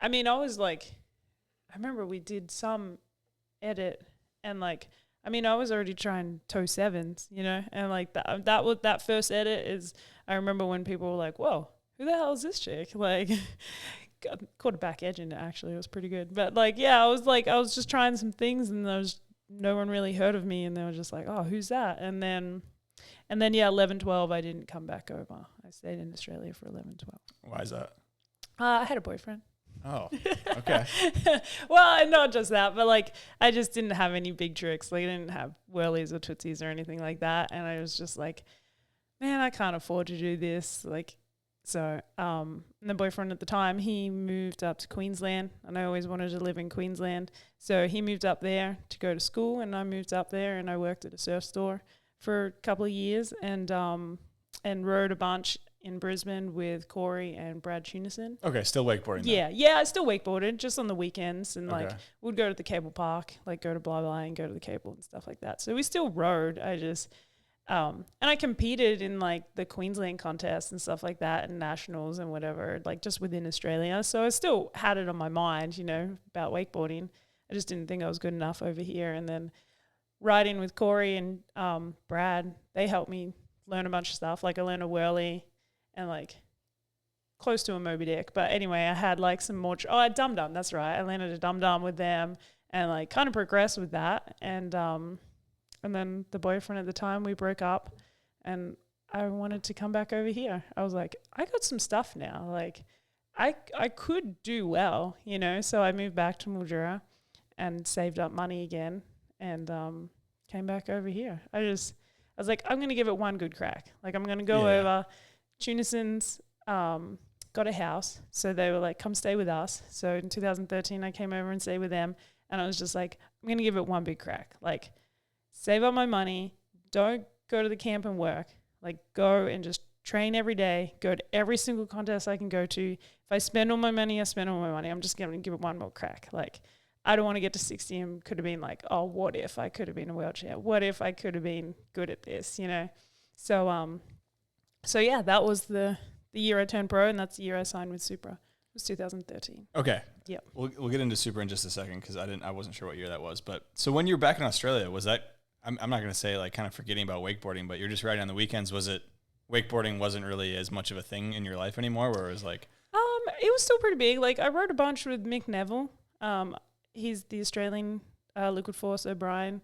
was like, I remember we did some edit and like, I was already trying toe sevens, and like that first edit is, I remember when people were like, whoa, who the hell is this chick? Like, caught a back edge in it, actually. It was pretty good. But like, I was just trying some things and no one really heard of me and they were just like, oh, who's that? And then 11, 12, I didn't come back over. I stayed in Australia for 11, 12. Why is that? I had a boyfriend. Oh, okay. Well, not just that, but like I just didn't have any big tricks. Like I didn't have whirlies or tootsies or anything like that. And I was just like, man, I can't afford to do this. Like So, and the boyfriend at the time, he moved up to Queensland, and I always wanted to live in Queensland. So he moved up there to go to school, and I moved up there, and I worked at a surf store for a couple of years, and rode a bunch in Brisbane with Corey and Brad Tunison. Okay, still wakeboarding. Yeah, I still wakeboarded just on the weekends, and like Okay. we'd go to the cable park, like go to blah blah and go to the cable and stuff like that. So we still rode. I just and I competed in like the Queensland contests and stuff like that, and nationals and whatever, like just within Australia. So I still had it on my mind, you know, about wakeboarding. I just didn't think I was good enough over here. And then riding with Corey and Brad, they helped me learn a bunch of stuff. Like I learned a whirly and like close to a Moby Dick. But anyway, I had like some more, a Dum Dum, that's right. I landed a Dum Dum with them and like kind of progressed with that. And then the boyfriend at the time, we broke up and I wanted to come back over here. I was like, I got some stuff now. Like I could do well, you know? So I moved back to Mildura and saved up money again and came back over here. I was like, I'm going to give it one good crack. Like I'm going to go over. Tunison's got a house. So they were like, come stay with us. So in 2013, I came over and stayed with them. And I was just like, I'm going to give it one big crack. Like, save up my money. Don't go to the camp and work. Like, go and just train every day. Go to every single contest I can go to. If I spend all my money, I spend all my money. I'm just going to give it one more crack. Like, I don't want to get to 60 and could have been like, oh, what if I could have been a world champ? What if I could have been good at this, you know? So yeah, that was the year I turned pro, and that's the year I signed with Supra. It was 2013. Okay. Yep. We'll get into Supra in just a second because I wasn't sure what year that was. But so when you were back in Australia, was that I'm not going to say like kind of forgetting about wakeboarding, but you're just riding on the weekends. Was it wakeboarding wasn't really as much of a thing in your life anymore, where it was like? It was still pretty big. Like I rode a bunch with Mick Neville. He's the Australian Liquid Force O'Brien.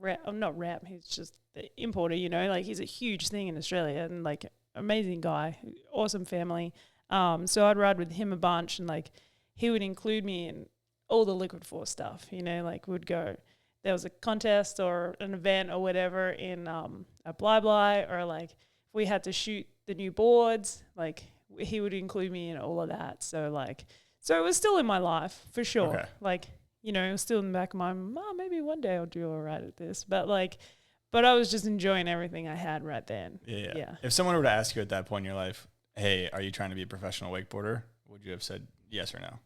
Not rep. He's just the importer. You know, like he's a huge thing in Australia and like amazing guy, awesome family. So I'd ride with him a bunch, and like he would include me in all the Liquid Force stuff. You know, like we'd go. There was a contest or an event or whatever in a Bly, or like if we had to shoot the new boards, like he would include me in all of that. So it was still in my life for sure. Okay. Like, you know, it was still in the back of my mind, maybe one day I'll do all right at this. But I was just enjoying everything I had right then. Yeah. If someone were to ask you at that point in your life, hey, are you trying to be a professional wakeboarder? Would you have said yes or no?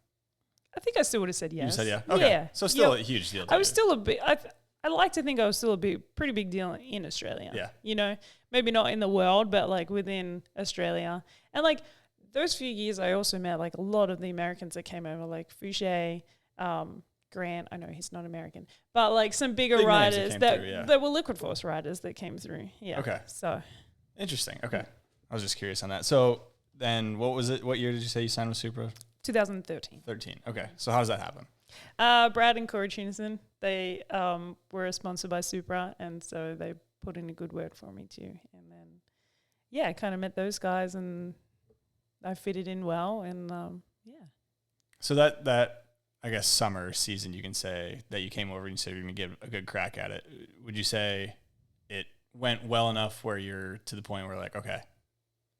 I think I still would have said yes. You said yeah? Okay. Yeah. So still a huge deal to I was you. still a bit, I like to think I was still pretty big deal in Australia. Yeah. You know, maybe not in the world, but like within Australia. And like those few years, I also met like a lot of the Americans that came over, like Fouché, Grant. I know he's not American, but like some bigger riders that were Liquid Force riders that came through. Yeah. Okay. So interesting. Okay. I was just curious on that. So then what was it? What year did you say you signed with Supra? 2013. 13. Okay. So how does that happen? Brad and Corey Tunison, they were sponsored by Supra, and so they put in a good word for me too. And then, yeah, I kind of met those guys, and I fitted in well, and yeah. So that I guess summer season, you can say that you came over and you said you're going to give a good crack at it. Would you say it went well enough where you're to the point where like, okay,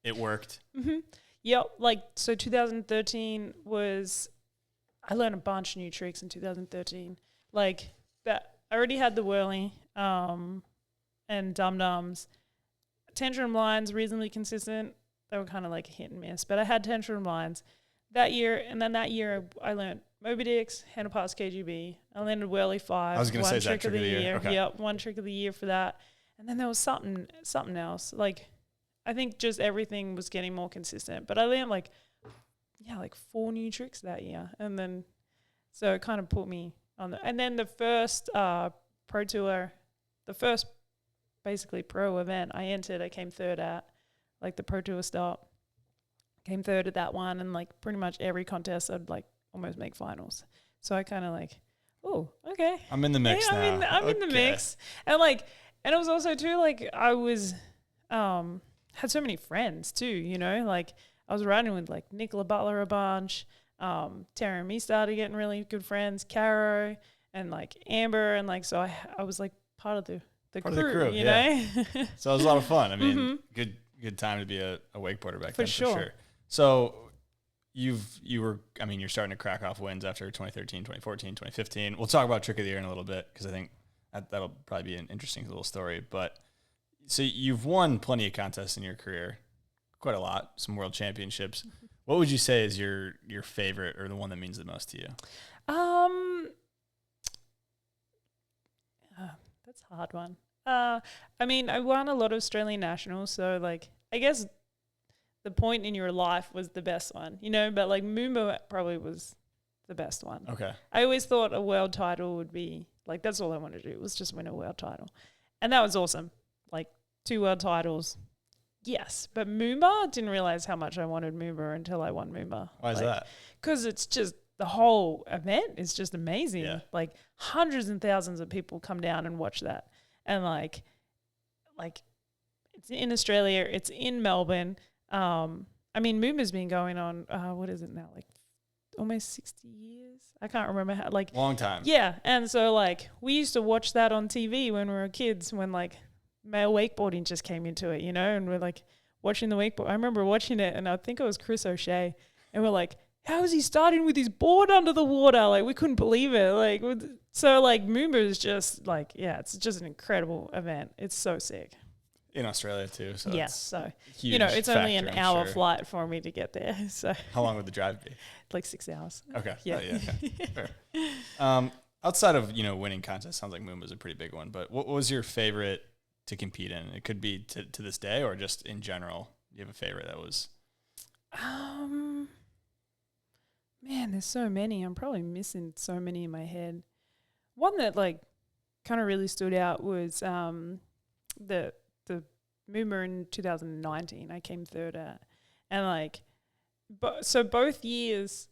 it worked? Mm-hmm. Yep. Like, so 2013 was, I learned a bunch of new tricks in 2013. Like that, I already had the whirly and dum-dums. Tantrum lines, reasonably consistent. They were kind of like a hit and miss, but I had tantrum lines that year. And then that year I learned Moby Dicks, handle pass KGB. I landed whirly 5. I was going to say is that trick of the year. Okay. Yep, one trick of the year for that. And then there was something else. Like, I think just everything was getting more consistent. But I learned like 4 new tricks that year. And then, so it kind of put me on the, and then the first pro tour, the first basically pro event I entered, I came third at, like the pro tour stop. Came third at that one, and like pretty much every contest I'd like almost make finals. So I kind of like, oh, okay. I'm in the mix now. I'm in the mix. And it was also too, like I was, had so many friends too, you know, like I was riding with like Nicola Butler a bunch, Tara and me started getting really good friends, Caro and like Amber, and like, so I was like part of the crew, you know? So it was a lot of fun. I mean, good good time to be a wakeboarder back For then, sure. for sure. So you're starting to crack off wins after 2013, 2014, 2015. We'll talk about Trick of the Year in a little bit because I think that'll probably be an interesting little story. But so you've won plenty of contests in your career, quite a lot, some world championships. What would you say is your favorite or the one that means the most to you? That's a hard one. I mean, I won a lot of Australian nationals, so like I guess the point in your life was the best one, you know, but like Moomba probably was the best one. Okay. I always thought a world title would be like, that's all I wanted to do was just win a world title. And that was awesome. Like 2 world titles. Yes. But Moomba, didn't realize how much I wanted Moomba until I won Moomba. Why is that? Because it's just, the whole event is just amazing. Yeah. Like hundreds and thousands of people come down and watch that. And like it's in Australia, it's in Melbourne. I mean, Moomba's been going on, what is it now? Like almost 60 years. I can't remember how, like Long time. yeah. And so like we used to watch that on TV when we were kids, when like male wakeboarding just came into it, you know, and we're like watching the wakeboard. I remember watching it and I think it was Chris O'Shea and we're like, how is he starting with his board under the water? Like we couldn't believe it. Like, so like Moomba is just like, yeah, it's just an incredible event. It's so sick. In Australia too. So Yeah. it's So, huge you know, it's only factor, an I'm hour sure. flight for me to get there. So How long would the drive be? like 6 hours. Okay. Yeah. Okay. Fair. Outside of, winning contests, sounds like Moomba's a pretty big one, but what was your favorite to compete in? It could be to this day or just in general. Do you have a favorite that was? Man, there's so many. I'm probably missing so many in my head. One that like kind of really stood out was the Moomba in 2019. I came third at, and like, so both years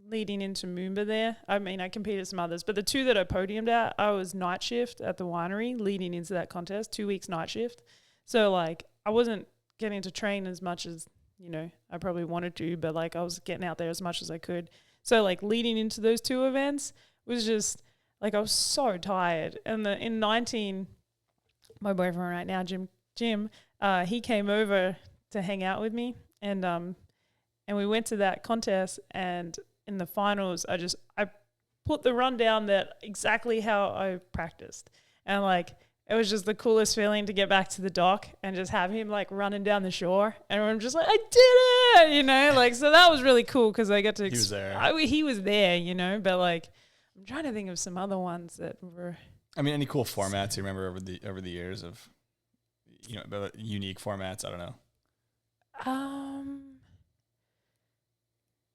leading into Moomba there. I mean, I competed some others, but the 2 that I podiumed at, I was night shift at the winery leading into that contest. 2 weeks night shift, so like I wasn't getting to train as much as I probably wanted to, but like I was getting out there as much as I could. So like leading into those 2 events was just like I was so tired. And in 19, my boyfriend right now, Jim, he came over to hang out with me, and we went to that contest. And in the finals, I put the run down that exactly how I practiced, and like it was just the coolest feeling to get back to the dock and just have him like running down the shore, and I'm just like, I did it, like, so that was really cool because I got to. He was there. He was there, but like I'm trying to think of some other ones that were. I mean, any cool formats you remember over the years of, unique formats? I don't know.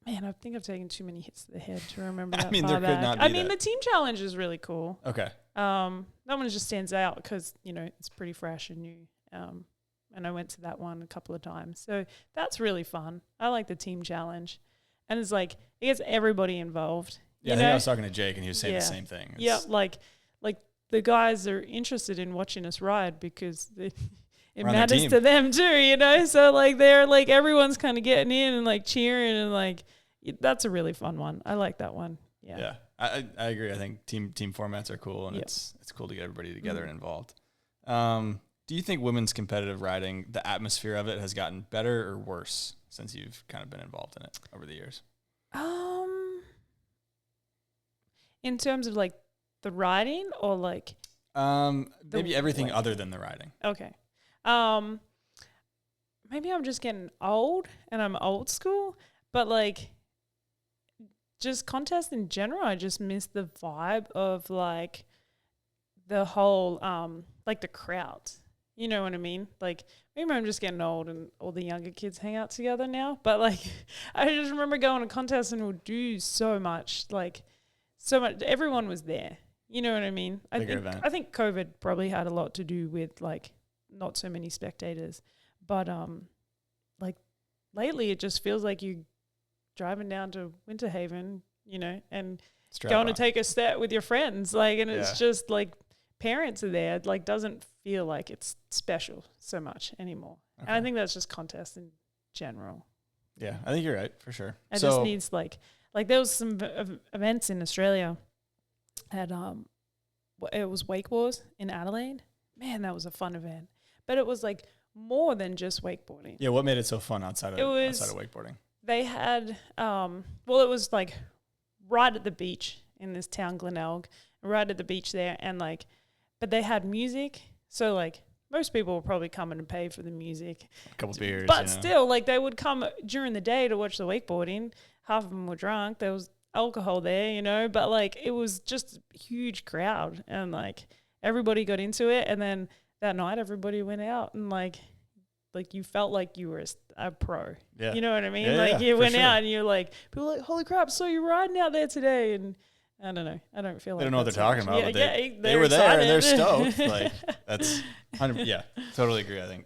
Man, I think I've taken too many hits to the head to remember that. I mean, far there could back. not be I mean, that. the team challenge is really cool. Okay. That one just stands out because it's pretty fresh and new. And I went to that one a couple of times, so that's really fun. I like the team challenge, and it's like it gets everybody involved. Yeah, I think I was talking to Jake, and he was saying the same thing. Yeah, like the guys are interested in watching us ride because it matters to them too, So like they're like everyone's kind of getting in and like cheering and like that's a really fun one. I like that one. Yeah. Yeah, I agree. I think team formats are cool, and it's cool to get everybody together and involved. Do you think women's competitive riding, the atmosphere of it, has gotten better or worse since you've kind of been involved in it over the years? In terms of like the riding or like maybe everything other than the riding. Okay. Maybe I'm just getting old and I'm old school, but like just contests in general, I just miss the vibe of like the whole like the crowds. You know what I mean? Like maybe I'm just getting old and all the younger kids hang out together now, but like I just remember going to contests and would do so much, everyone was there. You know what I mean? I think COVID probably had a lot to do with like not so many spectators, but like lately it just feels like you driving down to Winter Haven, and going to take a step with your friends, like, and it's just like parents are there. It like doesn't feel like it's special so much anymore. Okay. And I think that's just contests in general. Yeah, I think you're right for sure. It just needs like there was some events in Australia at it was Wake Wars in Adelaide. Man, that was a fun event. But it was like more than just wakeboarding. Yeah, what made it so fun outside of wakeboarding? They had, well, it was like right at the beach in this town, Glenelg, right at the beach there. And like, but they had music. So like most people will probably come in and pay for the music. A couple beers. But still, like they would come during the day to watch the wakeboarding. Half of them were drunk. There was alcohol there, but like it was just a huge crowd and like everybody got into it. And then that night everybody went out and like you felt like you were a pro. Yeah. You know what I mean? Yeah, you went sure. out and you're like, people were like, holy crap, so you're riding out there today. And I don't know. I don't feel like they don't know what they're talking about. But they were excited. there and they're stoked. Like that's 100. Yeah, totally agree. I think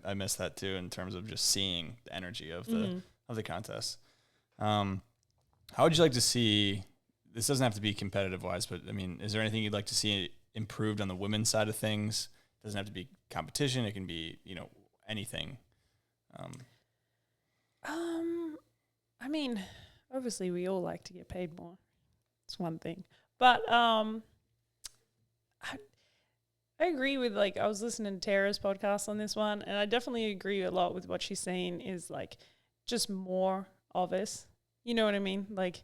I miss that too in terms of just seeing the energy of the contest. How would you like to see? This doesn't have to be competitive wise, but I mean, is there anything you'd like to see improved on the women's side of things? It doesn't have to be competition. It can be anything. I mean, obviously we all like to get paid more. It's one thing. But I agree with I was listening to Tara's podcast on this one, and I definitely agree a lot with what she's saying is like just more of us. You know what I mean? Like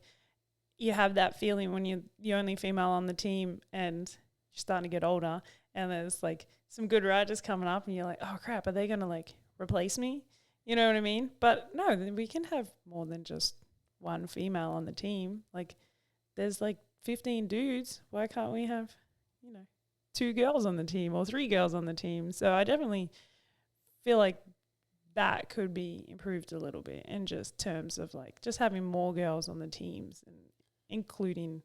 you have that feeling when you're the only female on the team and you're starting to get older and there's like some good riders coming up and you're like, oh crap, are they going to like replace me? You know what I mean? But no, then we can have more than just one female on the team. Like there's like 15 dudes. Why can't we have, 2 girls on the team or 3 girls on the team? So I definitely feel like that could be improved a little bit in just terms of like just having more girls on the teams and including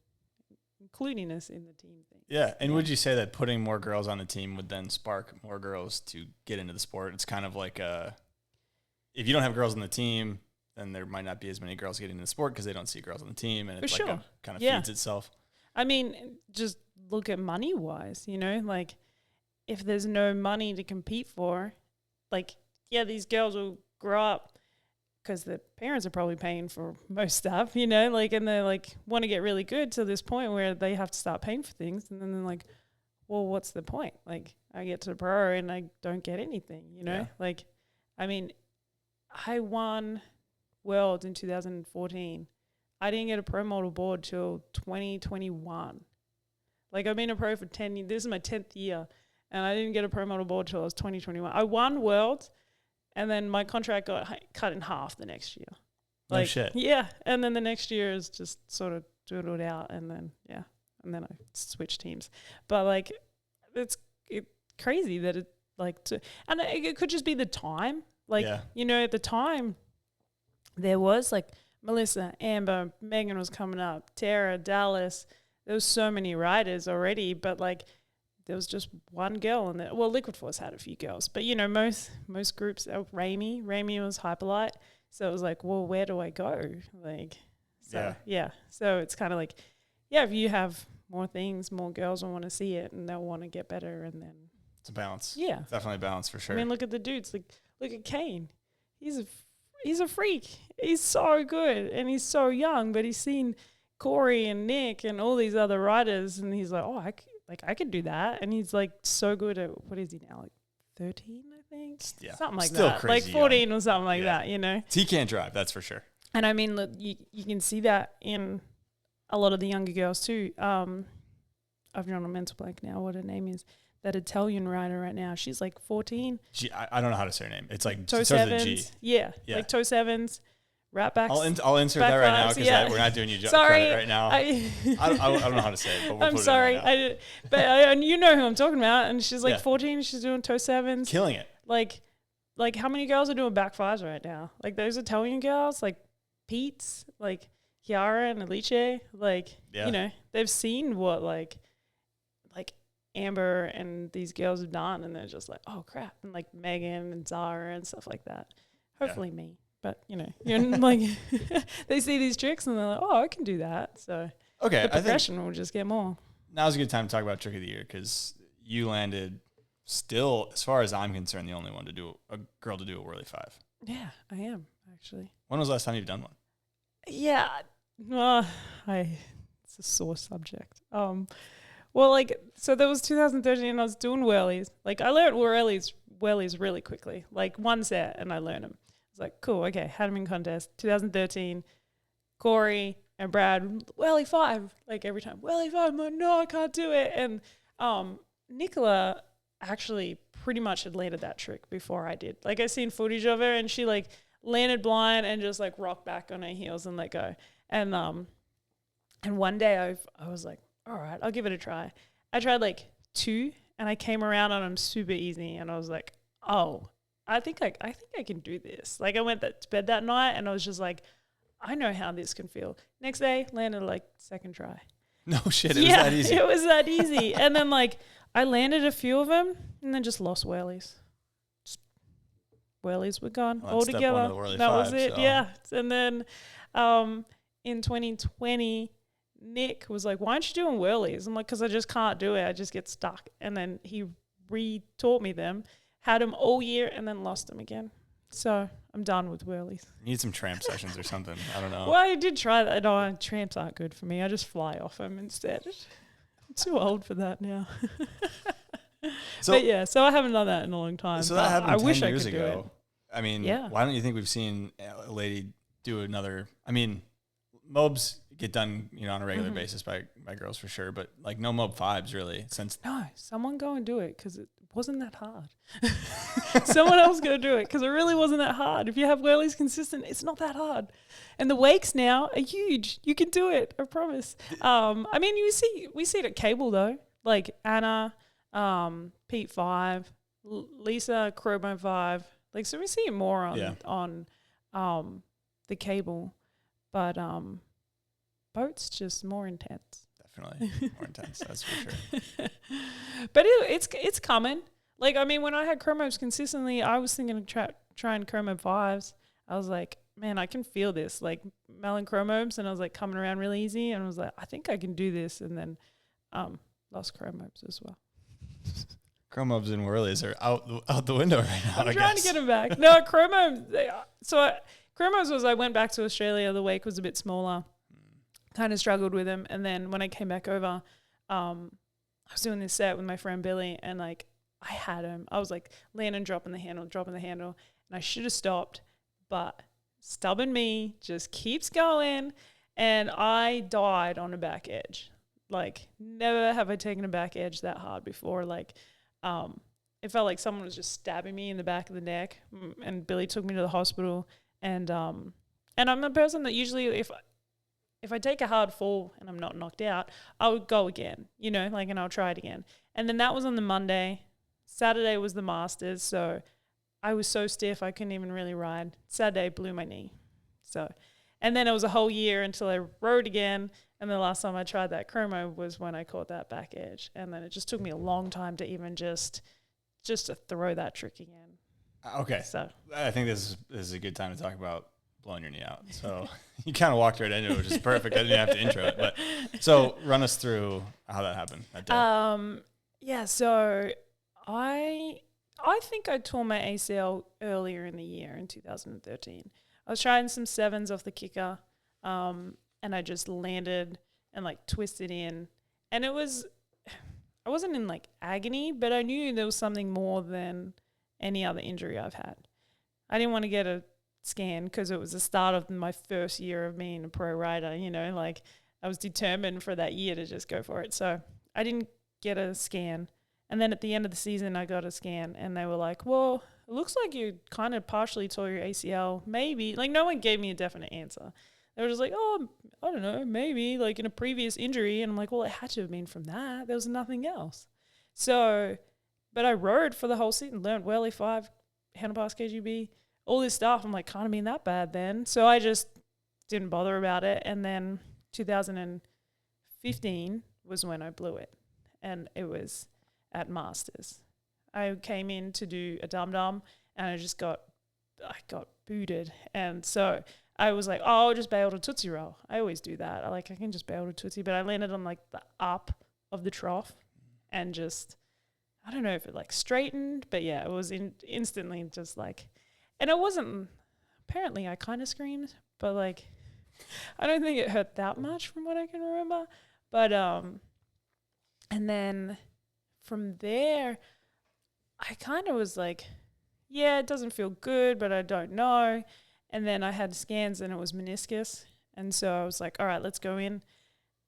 us in the team thing. Yeah. And would you say that putting more girls on the team would then spark more girls to get into the sport? It's kind of like if you don't have girls on the team, then there might not be as many girls getting into the sport because they don't see girls on the team, and it's kind of feeds itself. I mean, just look at money wise, like if there's no money to compete for, like, yeah, these girls will grow up because the parents are probably paying for most stuff, and they like want to get really good to this point where they have to start paying for things. And then they're like, well, what's the point? Like I get to pro and I don't get anything, like, I mean, I won Worlds in 2014. I didn't get a pro model board till 2021. Like I've been a pro for 10 years. This is my 10th year. And I didn't get a pro model board till I was 2021. I won Worlds. And then my contract got cut in half the next year. Like, shit. Yeah. And then the next year is just sort of doodled out. And then, and then I switched teams. But like, it's crazy that it and it could just be the time. Like, at the time there was like Melissa, Amber, Megan was coming up, Tara, Dallas. There was so many riders already, but like, there was just one girl in there. Well, Liquid Force had a few girls, but most groups, Rami was Hyperlight. So it was like, well, where do I go? Like, so, So it's kind of like, if you have more things, more girls will want to see it and they'll want to get better. And then it's a balance. Yeah. It's definitely a balance for sure. I mean, look at the dudes. Like, look at Kane. He's a freak. He's so good and he's so young, but he's seen Corey and Nick and all these other riders and he's like, oh, I could do that. And he's like so good at, what is he now? Like 13, I think? Yeah. Something like Still that. crazy Like 14 young. or something like that, He can't drive, that's for sure. And I mean, look, you can see that in a lot of the younger girls too. I've drawn a mental blank now what her name is. That Italian rider right now. She's like 14. I don't know how to say her name. It's like toe starts with a G. sevens. Yeah, like toe sevens, rat backs. I'll insert that right now because we're not doing you credit right now. I don't know how to say it, but we'll I'm put sorry. it in And you know who I'm talking about. And she's like 14. She's doing toe sevens. Killing it. Like how many girls are doing back fives right now? Like those Italian girls, like Pete's, like Chiara and Alice. Like, they've seen what like Amber and these girls have done, and they're just like, oh crap, and like Megan and Zara and stuff like that. Hopefully me, but you're like they see these tricks and they're like, oh, I can do that. So the progression will just get more. Now's a good time to talk about Trick of the Year because you landed still, as far as I'm concerned, the only one to do a whirly 5. Yeah, I am actually. When was the last time you've done one? Yeah, it's a sore subject. Well, like, so that was 2013 and I was doing whirlies. Like, I learned whirlies whirlies really quickly, like one set, and I learned them. I was like, cool, okay, had them in contest. 2013, Corey and Brad, whirly 5, like every time, whirly 5. I'm like, no, I can't do it. And Nicola actually pretty much had landed that trick before I did. Like I seen footage of her, and she like landed blind and just like rocked back on her heels and let go. And one day I was like, all right, I'll give it a try. I tried like 2, and I came around on them super easy, and I was like, oh, I think I can do this. Like I went to bed that night, and I was just like, I know how this can feel. Next day, landed like second try. No shit, it was that easy. It was that easy. And then like I landed a few of them, and then just lost whirlies. Whirlies were gone altogether. That was it. So. Yeah. And then in 2020, Nick was like, why aren't you doing whirlies? I'm like, because I just can't do it. I just get stuck. And then he re-taught me them, had them all year, and then lost them again. So I'm done with whirlies. You need some tramp sessions or something. I don't know. Well, I did try that. No, tramps aren't good for me. I just fly off them instead. I'm too old for that now. But yeah, so I haven't done that in a long time. So that happened I 10 wish years I could ago. do it. I mean, Yeah. Why don't you think we've seen a lady do another? I mean, Mobs get done, on a regular basis by girls for sure, but like no Mob 5s really since. No, someone go and do it because it wasn't that hard. Someone else go do it because it really wasn't that hard. If you have whirlies consistent, it's not that hard. And the wakes now are huge. You can do it, I promise. I mean, we see it at cable though, like Anna, Pete 5, Lisa, Chromo 5. Like, so we see it more on the cable, but boats just more intense. Definitely more intense. That's for sure. But it's coming. Like, I mean, when I had chromos consistently, I was thinking of trying chromo 5s. I was like, man, I can feel this, like melon chromobes, and I was like coming around really easy, and I was like, I think I can do this, and then lost chromobes as well. Chromobes and whirlies are out the window right now. I'm trying to get them back. No, chromos. Chromos was I went back to Australia. The wake was a bit smaller. Kind of struggled with them, and then when I came back over, I was doing this set with my friend Billy, and like I had him. I was like landing, dropping the handle, and I should have stopped, but stubborn me just keeps going, and I died on a back edge. Like never have I taken a back edge that hard before. Like it felt like someone was just stabbing me in the back of the neck, and Billy took me to the hospital, and I'm a person that usually if I take a hard fall and I'm not knocked out, I would go again, and I'll try it again. And then that was on the Monday. Saturday was the Masters, so I was so stiff I couldn't even really ride. Saturday blew my knee. And then it was a whole year until I rode again, and the last time I tried that chromo was when I caught that back edge. And then it just took me a long time to even just to throw that trick again. Okay. So I think this is a good time to talk about blowing your knee out. So you kind of walked right into it, which is perfect. I didn't have to intro it. But so run us through how that happened that day. Yeah, so I think I tore my ACL earlier in the year in 2013. I was trying some 7s off the kicker, and I just landed and like twisted in. And I wasn't in like agony, but I knew there was something more than any other injury I've had. I didn't want to get a scan because it was the start of my first year of being a pro rider, like I was determined for that year to just go for it. So I didn't get a scan. And then at the end of the season, I got a scan, and they were like, well, it looks like you kind of partially tore your ACL. Maybe. Like, no one gave me a definite answer. They were just like, oh, I don't know, maybe, like in a previous injury. And I'm like, well, it had to have been from that. There was nothing else. So, but I rode for the whole season, learned whirly 5, handlepass KGB, all this stuff. I'm like, can't have been that bad then. So I just didn't bother about it. And then 2015 was when I blew it. And it was at Masters. I came in to do a dum-dum, and I got booted. And so I was like, oh, I'll just bail to Tootsie roll. I always do that. I can just bail to Tootsie, but I landed on like the up of the trough and just, I don't know if it like straightened, but yeah, it was instantly just like, and it wasn't, apparently I kind of screamed, but like, I don't think it hurt that much from what I can remember. But, and then from there, I kind of was like, yeah, it doesn't feel good, but I don't know. And then I had scans and it was meniscus. And so I was like, all right, let's go in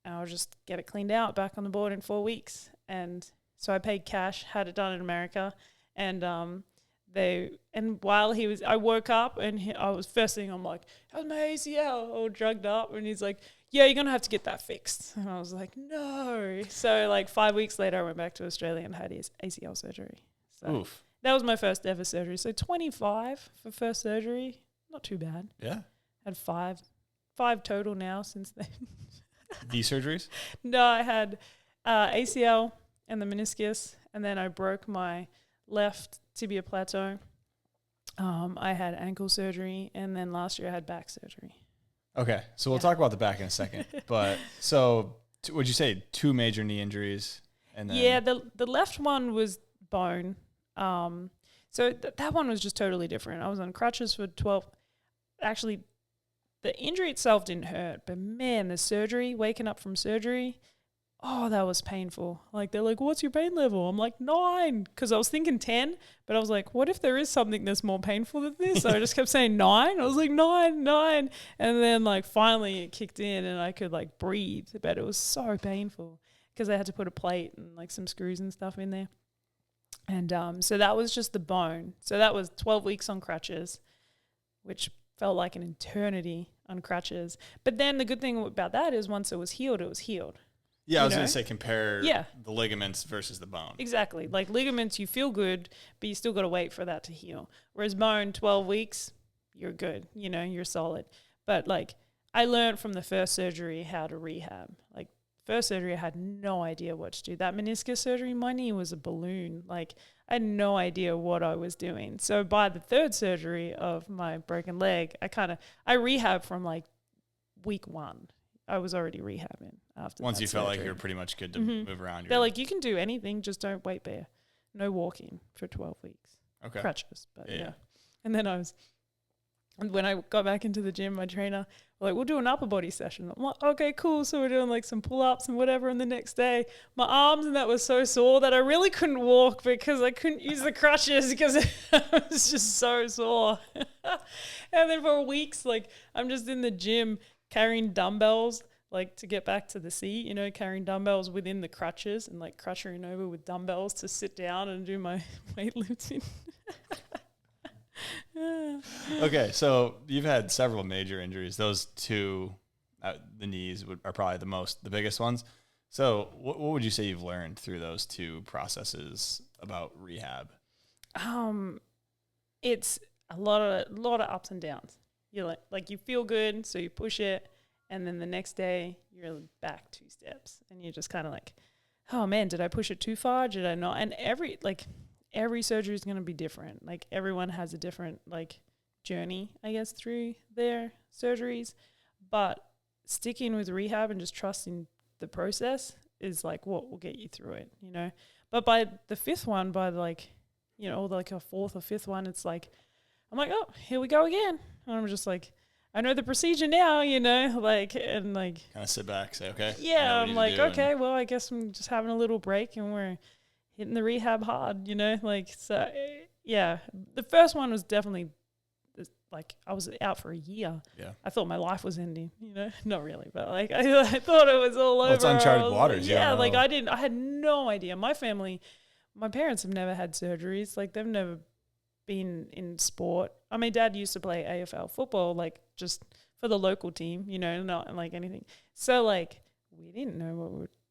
and I'll just get it cleaned out back on the board in 4 weeks. And so I paid cash, had it done in America. And while I woke up and I was first thing, I'm like, how's my ACL? All drugged up. And he's like, yeah, you're going to have to get that fixed. And I was like, no. So like 5 weeks later, I went back to Australia and had his ACL surgery. So Oof. that was my first ever surgery. So 25 for first surgery. Not too bad. Yeah. Had five total now since then. The surgeries? No, I had ACL and the meniscus, and then I broke my left tibia plateau. I had ankle surgery, and then last year I had back surgery. Okay, so we'll talk about the back in a second. But so would you say 2 major knee injuries? And then Yeah, the left one was bone. So that one was just totally different. I was on crutches for 12. Actually, the injury itself didn't hurt, but man, the surgery, waking up from surgery, oh, that was painful. Like, they're like, what's your pain level? I'm like, 9, because I was thinking 10, but I was like, what if there is something that's more painful than this? So I just kept saying 9. I was like, 9. And then, like, finally it kicked in and I could, like, breathe, but it was so painful because I had to put a plate and, like, some screws and stuff in there. And so that was just the bone. So that was 12 weeks on crutches, which felt like an eternity on crutches. But then the good thing about that is once it was healed, it was healed. Yeah, I was going to say compare Yeah. the ligaments versus the bone. Exactly. Like ligaments, you feel good, but you still got to wait for that to heal. Whereas bone, 12 weeks, you're good. You know, you're solid. But like I learned from the first surgery how to rehab. Like first surgery, I had no idea what to do. That meniscus surgery, my knee was a balloon. Like I had no idea what I was doing. So by the third surgery of my broken leg, I rehab from like week 1. I was already rehabbing after Once that you felt like surgery. you're pretty much good to move around. They're like, you can do anything, just don't weight bear. No walking for 12 weeks. Okay. Crutches, but Yeah. yeah. And then when I got back into the gym, my trainer was like, we'll do an upper body session. I'm like, okay, cool. So we're doing like some pull-ups and whatever. And the next day, my arms and that was so sore that I really couldn't walk because I couldn't use the crutches because it was just so sore. And then for weeks, like I'm just in the gym carrying dumbbells, like to get back to the seat, you know, carrying dumbbells within the crutches and like crutching over with dumbbells to sit down and do my weightlifting. Okay, so you've had several major injuries. Those 2, the knees are probably the biggest ones. So what would you say you've learned through those 2 processes about rehab? It's a lot of ups and downs. You like you feel good, so you push it, and then the next day you're back 2 steps, and you're just kind of like, oh man, did I push it too far? Did I not? And every surgery is going to be different. Like everyone has a different like journey, I guess, through their surgeries, but sticking with rehab and just trusting the process is like what will get you through it, you know. But by the 5th one, by like, you know, like a 4th or 5th one, it's like, I'm like, oh, here we go again. And I'm just like, I know the procedure now, you know, like, and like, Kind of sit back, say, okay. yeah, I'm like, okay, well, I guess I'm just having a little break and we're hitting the rehab hard, you know, like, so yeah, the first one was definitely like I was out for a year. Yeah. I thought my life was ending, you know, not really, but like I thought it was all over. It's uncharted waters. Yeah, like I had no idea. My parents have never had surgeries. Like they've never been in sport. I mean, Dad used to play AFL football, like just for the local team, you know, not like anything. So like we didn't know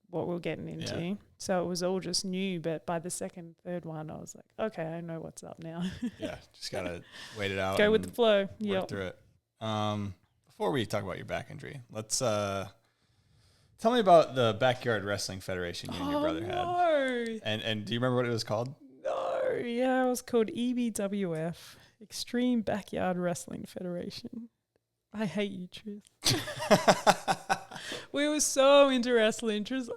what we were getting into. Yeah. So it was all just new. But by the 2nd, 3rd one, I was like, okay, I know what's up now. Yeah, just gotta wait it out. Go with the flow. Work through it. Before we talk about your back injury, let's tell me about the backyard wrestling federation you and your brother had. And do you remember what it was called? No, yeah, it was called EBWF, Extreme Backyard Wrestling Federation. I hate you, Tris. We were so into wrestling. Tris,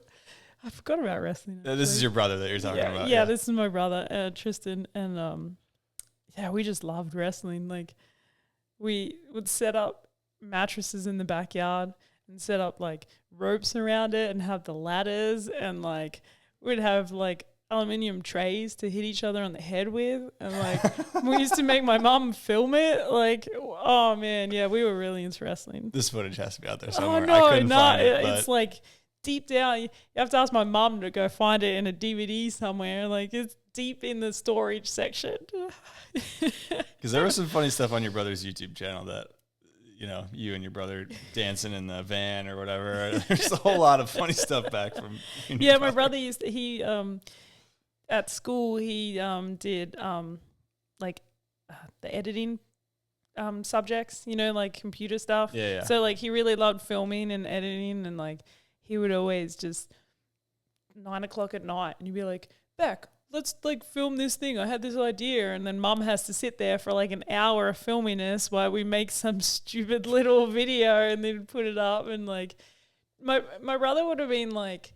I forgot about wrestling. Actually. This is your brother that you're talking about. Yeah, this is my brother, Tristan, and yeah, we just loved wrestling. Like, we would set up mattresses in the backyard and set up like ropes around it and have the ladders, and like we'd have like aluminium trays to hit each other on the head with, and like we used to make my mum film it. Like, oh man, yeah, we were really into wrestling. This footage has to be out there Oh somewhere. no, I couldn't find it, but it's like deep down. You have to ask my mum to go find it in a DVD somewhere. Like it's deep in the storage section. because there was some funny stuff on your brother's YouTube channel that, you and your brother dancing in the van or whatever. There's a whole lot of funny stuff back from you and your Yeah, my brother at school he did like the editing subjects, like computer stuff. Yeah. So like he really loved filming and editing, and like he would always just 9 o'clock at night and you'd be like, Bec, let's like film this thing. I had this idea. And then mum has to sit there for like an hour of filming this while we make some stupid little video and then put it up. And like my brother would have been like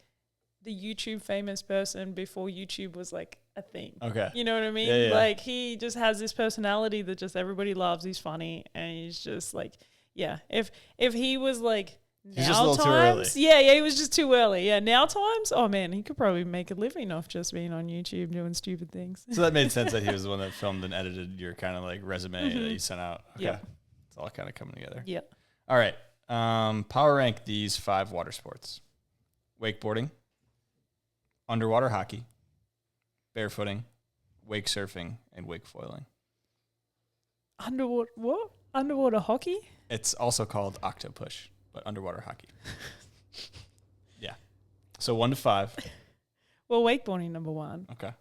the YouTube famous person before YouTube was like a thing. Okay. You know what I mean? Yeah. Like he just has this personality that just everybody loves. He's funny and he's just like, yeah. If he was like He's just a little too early. yeah, he was just too early. Yeah, now times, oh man, he could probably make a living off just being on YouTube doing stupid things. So that made sense that he was the one that filmed and edited your kind of like resume that you sent out. Okay. Yeah. It's all kind of coming together. Yeah. All right. Power rank these 5 water sports: wakeboarding, underwater hockey, barefooting, wake surfing, and wake foiling. Underwater, what? Underwater hockey? It's also called octopush, but underwater hockey. Yeah. So 1 to 5. Well, wakeboarding number 1. Okay.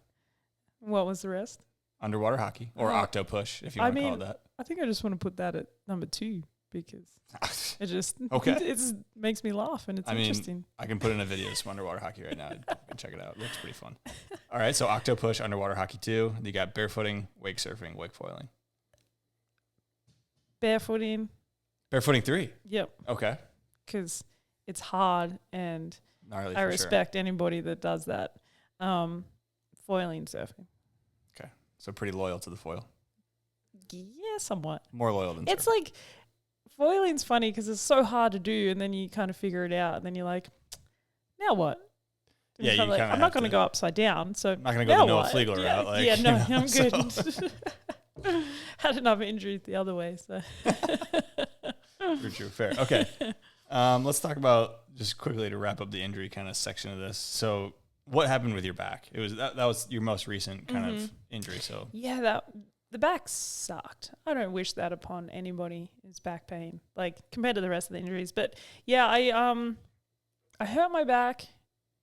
What was the rest? Underwater hockey or octopush, if you want to call it that. I think I just want to put that at number 2 because it just Okay. it just makes me laugh and it's interesting. I can put in a video of some underwater hockey right now. You can check it out. It looks pretty fun. All right. So octopush, underwater hockey 2. You got barefooting, wake surfing, wake foiling. Barefooting. Barefooting 3. Yep. Okay. Because it's hard and Gnarly I for respect anybody that does that. Foiling surfing. Sure. Okay. So pretty loyal to the foil. Yeah, somewhat. More loyal than It's surfing. like foiling's funny because it's so hard to do, and then you kind of figure it out, and then you're like, now what? And Yeah, you're you like, kinda I'm not have going to to- go upside down, so I'm not going to go now the Noah what? Flegel yeah, route. Like, yeah, no, you know, I'm good. so- Had enough injuries the other way, so. True. Fair. Okay. Let's talk about, just quickly to wrap up the injury kind of section of this. So what happened with your back? It was that was your most recent kind of injury. So Yeah, the back sucked. I don't wish that upon anybody, is back pain, like compared to the rest of the injuries. But yeah, I hurt my back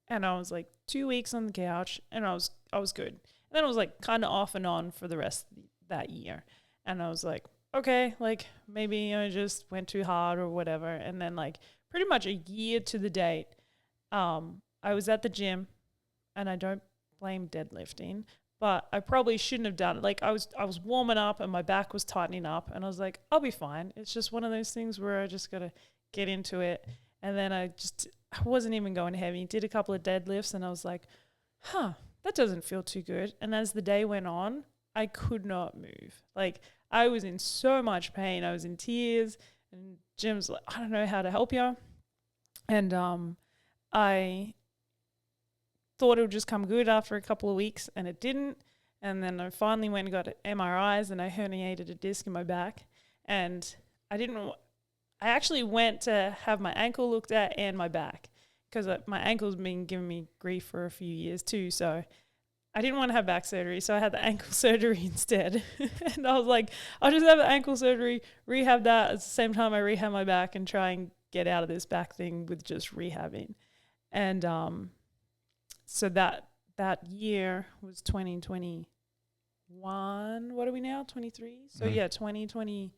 and I was like 2 weeks on the couch and I was good. And then I was like kind of off and on for the rest of that year. And I was like, okay, like maybe I just went too hard or whatever. And then like pretty much a year to the date, I was at the gym, and I don't blame deadlifting, but I probably shouldn't have done it. Like I was warming up and my back was tightening up and I was like, I'll be fine. It's just one of those things where I just got to get into it. And then I wasn't even going heavy. Did a couple of deadlifts and I was like, that doesn't feel too good. And as the day went on, I could not move. Like I was in so much pain. I was in tears, and Jim's like, I don't know how to help you. And I thought it would just come good after a couple of weeks, and it didn't. And then I finally went and got MRIs, and I herniated a disc in my back. And I actually went to have my ankle looked at and my back, because my ankle's been giving me grief for a few years too. So I didn't want to have back surgery, so I had the ankle surgery instead. And I was like, I'll just have the ankle surgery, rehab that at the same time I rehab my back and try and get out of this back thing with just rehabbing. And so that year was 2021. What are we now? 23? So yeah, 2022.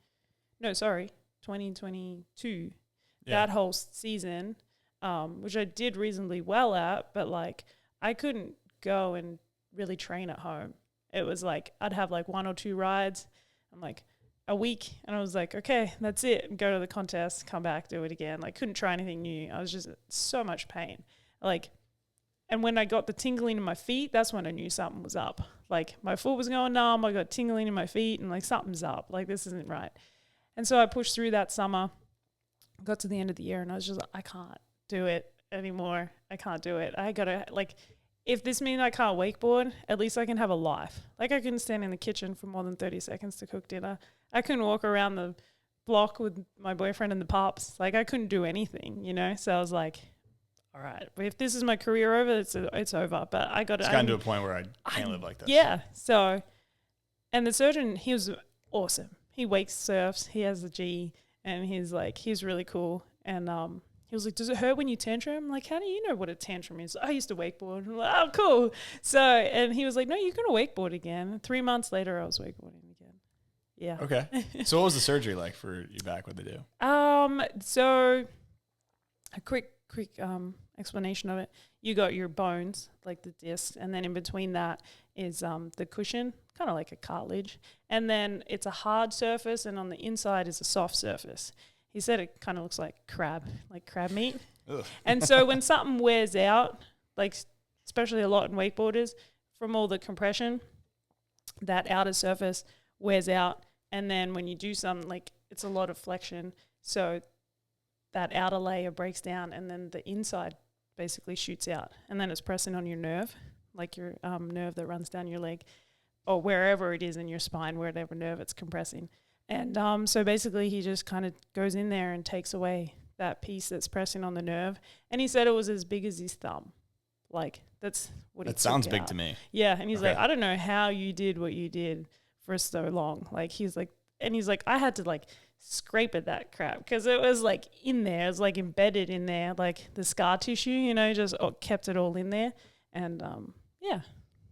Yeah. That whole season, which I did reasonably well at, but like I couldn't go and really train at home. It was like I'd have like 1 or 2 rides. I'm like a week, and I was like, okay, that's it. Go to the contest, come back, do it again. Like couldn't try anything new. I was just so much pain. Like, and when I got the tingling in my feet, that's when I knew something was up. Like my foot was going numb. I got tingling in my feet, and like something's up. Like this isn't right. And so I pushed through that summer. Got to the end of the year, and I was just like, I can't do it anymore. I can't do it. I gotta like. if this means I can't wakeboard, at least I can have a life. Like I couldn't stand in the kitchen for more than 30 seconds to cook dinner. I couldn't walk around the block with my boyfriend and the pups. Like I couldn't do anything, you know? So I was like, all right, if this is my career over, it's over. But I got to. It's gotten to a point where I can't live like this. Yeah. So, and the surgeon, he was awesome. He wake surfs. He has a G, and he's really cool. And he was like, "Does it hurt when you tantrum?" I'm like, "How do you know what a tantrum is?" I used to wakeboard. I'm like, "Oh, cool." So, and he was like, "No, you're gonna wakeboard again." 3 months later, I was wakeboarding again. Yeah. Okay. So what was the surgery like for your back? What'd they do? So a quick explanation of it. You got your bones, like the discs, and then in between that is the cushion, kind of like a cartilage. And then it's a hard surface, and on the inside is a soft surface. He said it kind of looks like crab meat. Ugh. And so when something wears out, like especially a lot in wakeboarders, from all the compression, that outer surface wears out. And then when you do something, like it's a lot of flexion, so that outer layer breaks down, and then the inside basically shoots out, and then it's pressing on your nerve, like your nerve that runs down your leg, or wherever it is in your spine, wherever nerve it's compressing. And so basically he just kind of goes in there and takes away that piece that's pressing on the nerve. And he said it was as big as his thumb. Like that's what he took sounds big out. to me. Yeah, and he's Okay. like, I don't know how you did what you did for so long. Like he's like, I had to like scrape at that crap because it was like in there, it was like embedded in there, like the scar tissue, you know, just kept it all in there. And yeah.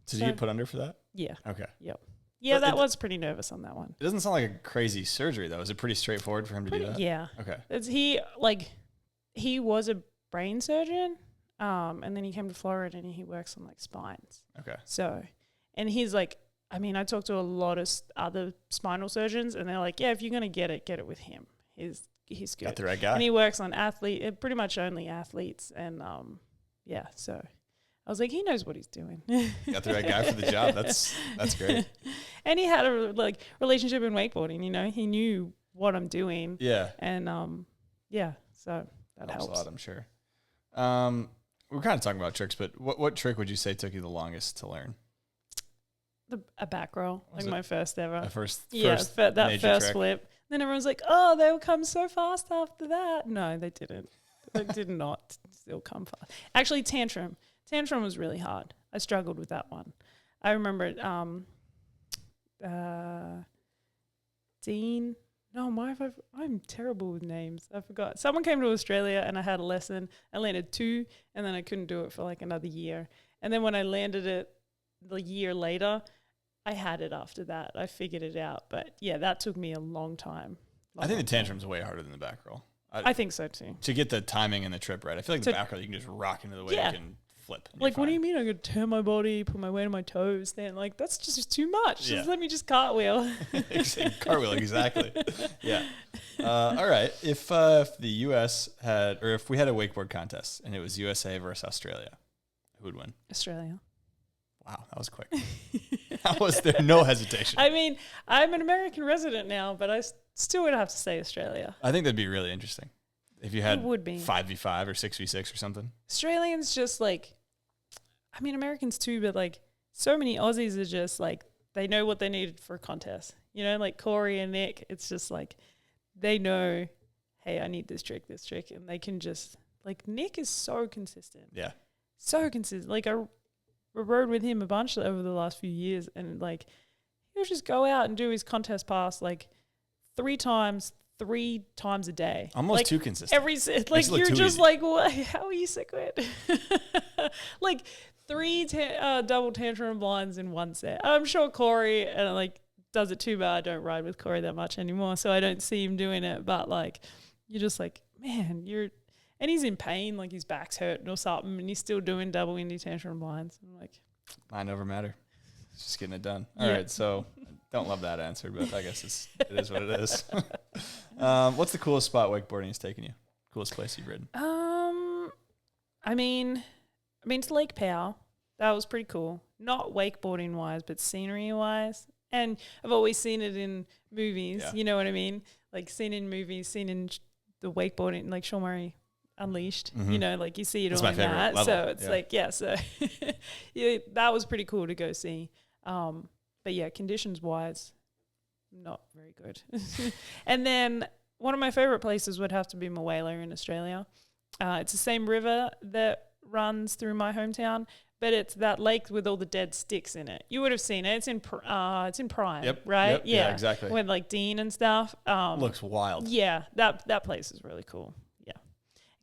Did you get put under for that? Yeah. Okay. Yep. Yeah, But that it- was pretty nervous on that one. It doesn't sound like a crazy surgery though. Is it pretty straightforward for him to do that? Yeah. Okay. He was a brain surgeon, and then he came to Florida and he works on like spines. Okay. So, and he's like, I mean, I talked to a lot of other spinal surgeons, and they're like, yeah, if you're gonna get it with him. He's good. Got the right guy. And he works on pretty much only athletes, and yeah. So I was like, he knows what he's doing. Got the right guy for the job. That's great. And he had a relationship in wakeboarding. You know, he knew what I'm doing. Yeah. And yeah, so that helps. A lot, I'm sure. We're kind of talking about tricks, but what trick would you say took you the longest to learn? A back roll, Was like it my first ever. The first that major first trick? flip. Then everyone's like, "Oh, they will come so fast after that." No, they didn't. They did not still come fast. Actually, tantrum was really hard. I struggled with that one. I remember it. Dean. No, I'm terrible with names. I forgot. Someone came to Australia and I had a lesson. I landed 2, and then I couldn't do it for like another year. And then when I landed it the year later, I had it after that. I figured it out. But yeah, that took me a long time. I think the tantrum's way harder than the back roll. I think so too. To get the timing and the trip right. I feel like the back roll, you can just rock into the wake Yeah. and flip. And Like, you're what do you fine. mean I could turn my body, put my weight on my toes? Then, like, that's just too much. Yeah. Just let me just cartwheel. Cartwheel, exactly. Yeah. All right. If the U.S. had, or if we had a wakeboard contest and it was USA versus Australia, who would win? Australia. Wow, that was quick. How was there no hesitation? I mean, I'm an American resident now, but I still would have to say Australia. I think that'd be really interesting if you had It would be. 5v5 or 6v6 or something. Australians just like, I mean, Americans too, but like so many Aussies are just like, they know what they need for a contest. You know, like Corey and Nick, it's just like, they know, hey, I need this trick. And they can just, like, Nick is so consistent. Yeah. So consistent. Like, I rode with him a bunch over the last few years, and like, he'll just go out and do his contest pass like 3 times a day. Almost like, too consistent. Like, Makes it look you're too just easy. like, what? How are you so good? Like 3 double tantrum blinds in one set. I'm sure Corey like does it too, but I don't ride with Corey that much anymore, so I don't see him doing it. But like, you're just like, man, and he's in pain, like his back's hurting or something, and he's still doing double Indy tantrum blinds. I'm like, Mind over matter. It's just getting it done. All Yeah. right. So don't love that answer, but I guess it is what it is. What's the coolest spot wakeboarding has taken you? Coolest place you've ridden? I mean, to Lake Powell. That was pretty cool. Not wakeboarding wise, but scenery wise. And I've always seen it in movies. Yeah. You know what I mean? Like seen in movies, seen in the wakeboarding, like Sean Murray Unleashed. Mhm. You know, like you see it That's all my in favorite that. level, So it's yeah. like, yeah, so yeah, that was pretty cool to go see. But yeah, conditions wise, not very good. And then one of my favorite places would have to be Mildura in Australia. It's the same river that runs through my hometown, but it's that lake with all the dead sticks in it. You would have seen it. It's in Prime, Yep. right? Yep. Yeah, exactly. With like Dean and stuff. Looks wild. Yeah, that place is really cool. Yeah,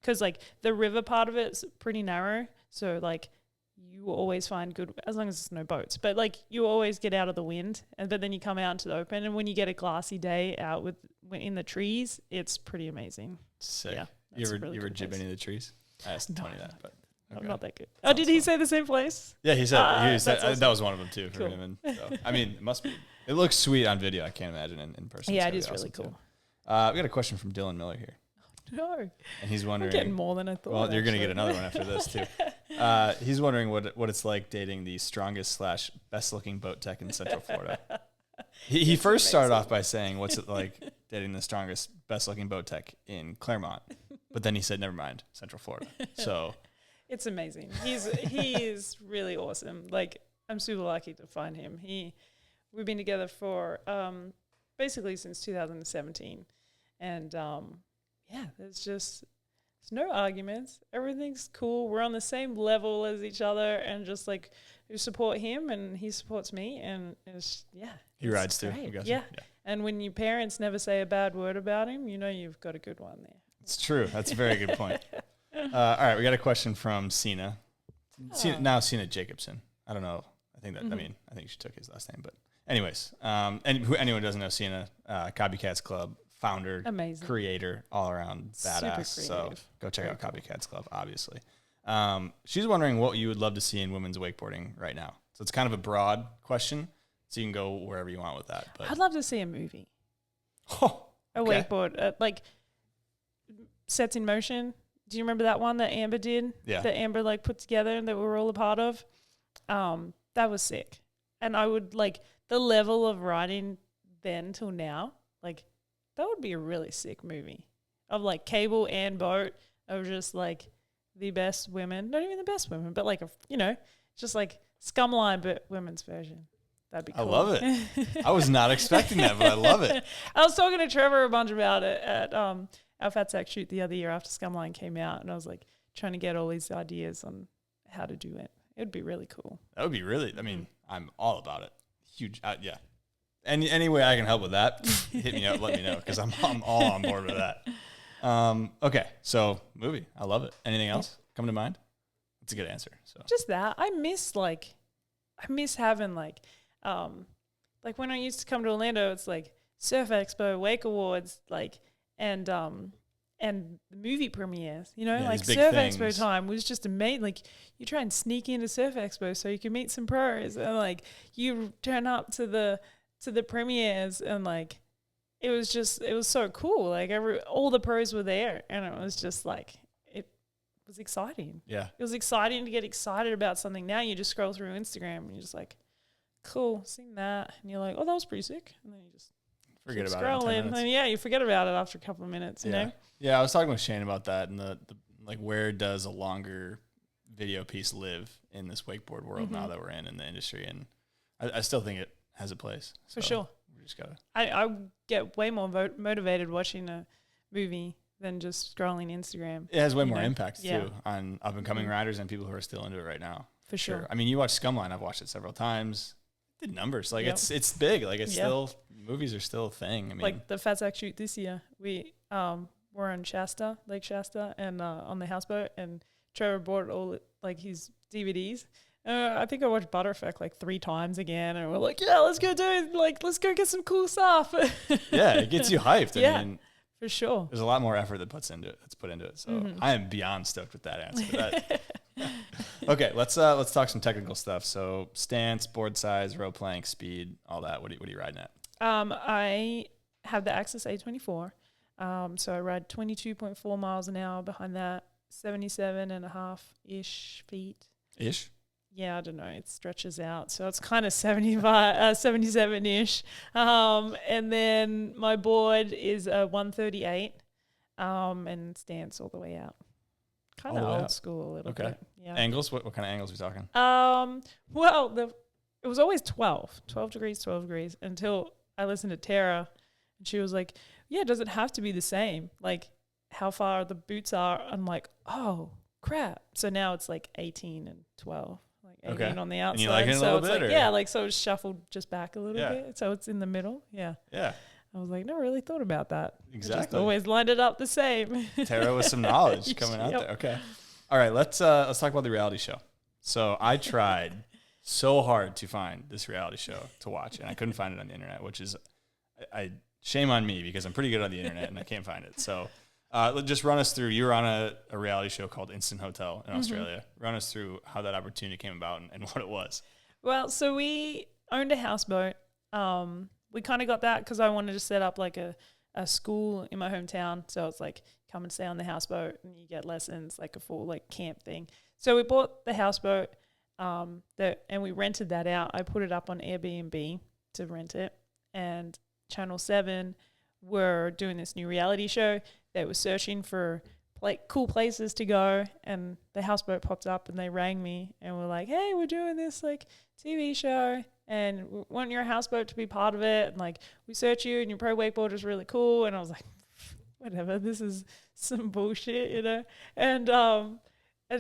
because like the river part of it's pretty narrow, so like you always find good as long as there's no boats. But like you always get out of the wind, but then you come out into the open, and when you get a glassy day out in the trees, it's pretty amazing. Sick. Yeah, You that's a ever really cool jib place. any of the trees? I asked Tony that, but I'm okay. not that good. Sounds Did he fun. say the same place? Yeah, he said that's awesome. that was one of them too for Cool. him. And so, I mean, it must be. It looks sweet on video. I can't imagine in person. Yeah, It's it is gotta be really awesome, cool. too. We got a question from Dylan Miller here, No, and he's I'm wondering. getting more than I thought. Well, you're going to get actually. another one after this too. He's wondering what it's like dating the strongest / best looking boat tech in Central Florida. He first started off by saying, "What's it like dating the strongest, best looking boat tech in Claremont?" But then he said, "Never mind, Central Florida." So It's amazing. He is really awesome. Like I'm super lucky to find him. We've been together for basically since 2017, and yeah, there's no arguments. Everything's cool. We're on the same level as each other, and just like we support him, and he supports me, and it's he it's rides too. great. I'm guessing. Yeah. And when your parents never say a bad word about him, you know you've got a good one there. It's true. That's a very good point. All right, we got a question from Cena. Now Cena Jacobson. I don't know. I think that. I mean, I think she took his last name, but anyways, and anyone who doesn't know Cena, Copycats Club founder, Amazing. creator, all around badass. Super So creative. go check out Very Copycats Club, obviously. She's wondering what you would love to see in women's wakeboarding right now. So it's kind of a broad question, so you can go wherever you want with that. But I'd love to see a movie, oh, a okay. wakeboard, like Sets in Motion. Do you remember that one that Amber did? Yeah. That Amber like put together and that we were all a part of. That was sick. And I would like the level of writing then till now, like that would be a really sick movie of like cable and boat of just like the best women, not even the best women, but like just like Scumline but women's version. That'd be I cool. love it. I was not expecting that, but I love it. I was talking to Trevor a bunch about it at our Fat Sack shoot the other year after Scumline came out, and I was like trying to get all these ideas on how to do it. It would be really cool. That would be really. I mean, I'm all about it. Huge. Yeah. Any way I can help with that, hit me up. Let me know because I'm all on board with that. Okay. So movie. I love it. Anything else come to mind? That's a good answer. So Just that. I miss having like when I used to come to Orlando, it's like Surf Expo, Wake Awards, like and the movie premieres, Yeah, like these big Surf things. Expo time was just amazing. Like you try and sneak into Surf Expo so you can meet some pros, and like you turn up to the premieres, and like it was so cool. Like all the pros were there, and it was just like it was exciting. yeah. It was exciting to get excited about something. Now you just scroll through Instagram and you're just like, cool, seen that, and you're like, oh, that was pretty sick, and then you just Forget keep about it. In 10 scrolling, minutes. and yeah, you forget about it after a couple of minutes. You know. Yeah, I was talking with Shane about that and the like where does a longer video piece live in this wakeboard world now that we're in the industry, and I still think it has a place. For So sure. We just gotta. I get way more motivated watching a movie than just scrolling Instagram. It has way You more know? impact Yeah. too on up and coming riders and people who are still into it right now. For sure. I mean, you watch Scumline. I've watched it several times. It did numbers. Like Yep. it's big. Like it's Yep. still movies are still a thing. I mean, Like the Fat Sack shoot this year, we were on Lake Shasta, and on the houseboat, and Trevor bought all like his DVDs. I think I watched Butter Effect like 3 times again, and we're like, yeah, let's go do it. Like, let's go get some cool stuff. yeah, it gets you hyped. Yeah. I mean, For sure. there's a lot more effort that's put into it. So I am beyond stoked with that answer. Okay, let's talk some technical stuff. So stance, board size, row plank, speed, all that. What are you riding at? I have the Axis A24. So I ride 22.4 miles an hour behind that, 77.5-ish feet. Ish. Yeah, I don't know. It stretches out. So it's kind of 77-ish. And then my board is a 138 and stance all the way out. kind of All the way old up. school a little Okay. bit. Yeah. Angles? What kind of angles are we talking? Well, it was always 12 degrees until I listened to Tara, and she was like, yeah, does it have to be the same? Like how far the boots are. I'm like, oh crap. So now it's like 18 and 12, like 18 on the outside. And you like it a so little it's bit? like, or? yeah, like so it's shuffled just back a little Yeah. bit. So it's in the middle. Yeah. Yeah. I was like, never really thought about that. I just Exactly. always lined it up the same. Tara with some knowledge coming out Yep. there. Okay. All right, let's talk about the reality show. So I tried so hard to find this reality show to watch, and I couldn't find it on the internet, which is I shame on me because I'm pretty good on the internet and I can't find it. So just run us through. You were on a reality show called Instant Hotel in Australia. Run us through how that opportunity came about and what it was. Well, so we owned a houseboat. We kind of got that because I wanted to set up like a school in my hometown. So it's like come and stay on the houseboat and you get lessons, like a full like camp thing. So we bought the houseboat and we rented that out. I put it up on Airbnb to rent it. And Channel 7 were doing this new reality show. They were searching for cool places to go, and the houseboat popped up and they rang me and were like, hey, we're doing this like TV show and we want your houseboat to be part of it, and like we search you and your pro wakeboard is really cool. And I was like, whatever, this is some bullshit, you know. And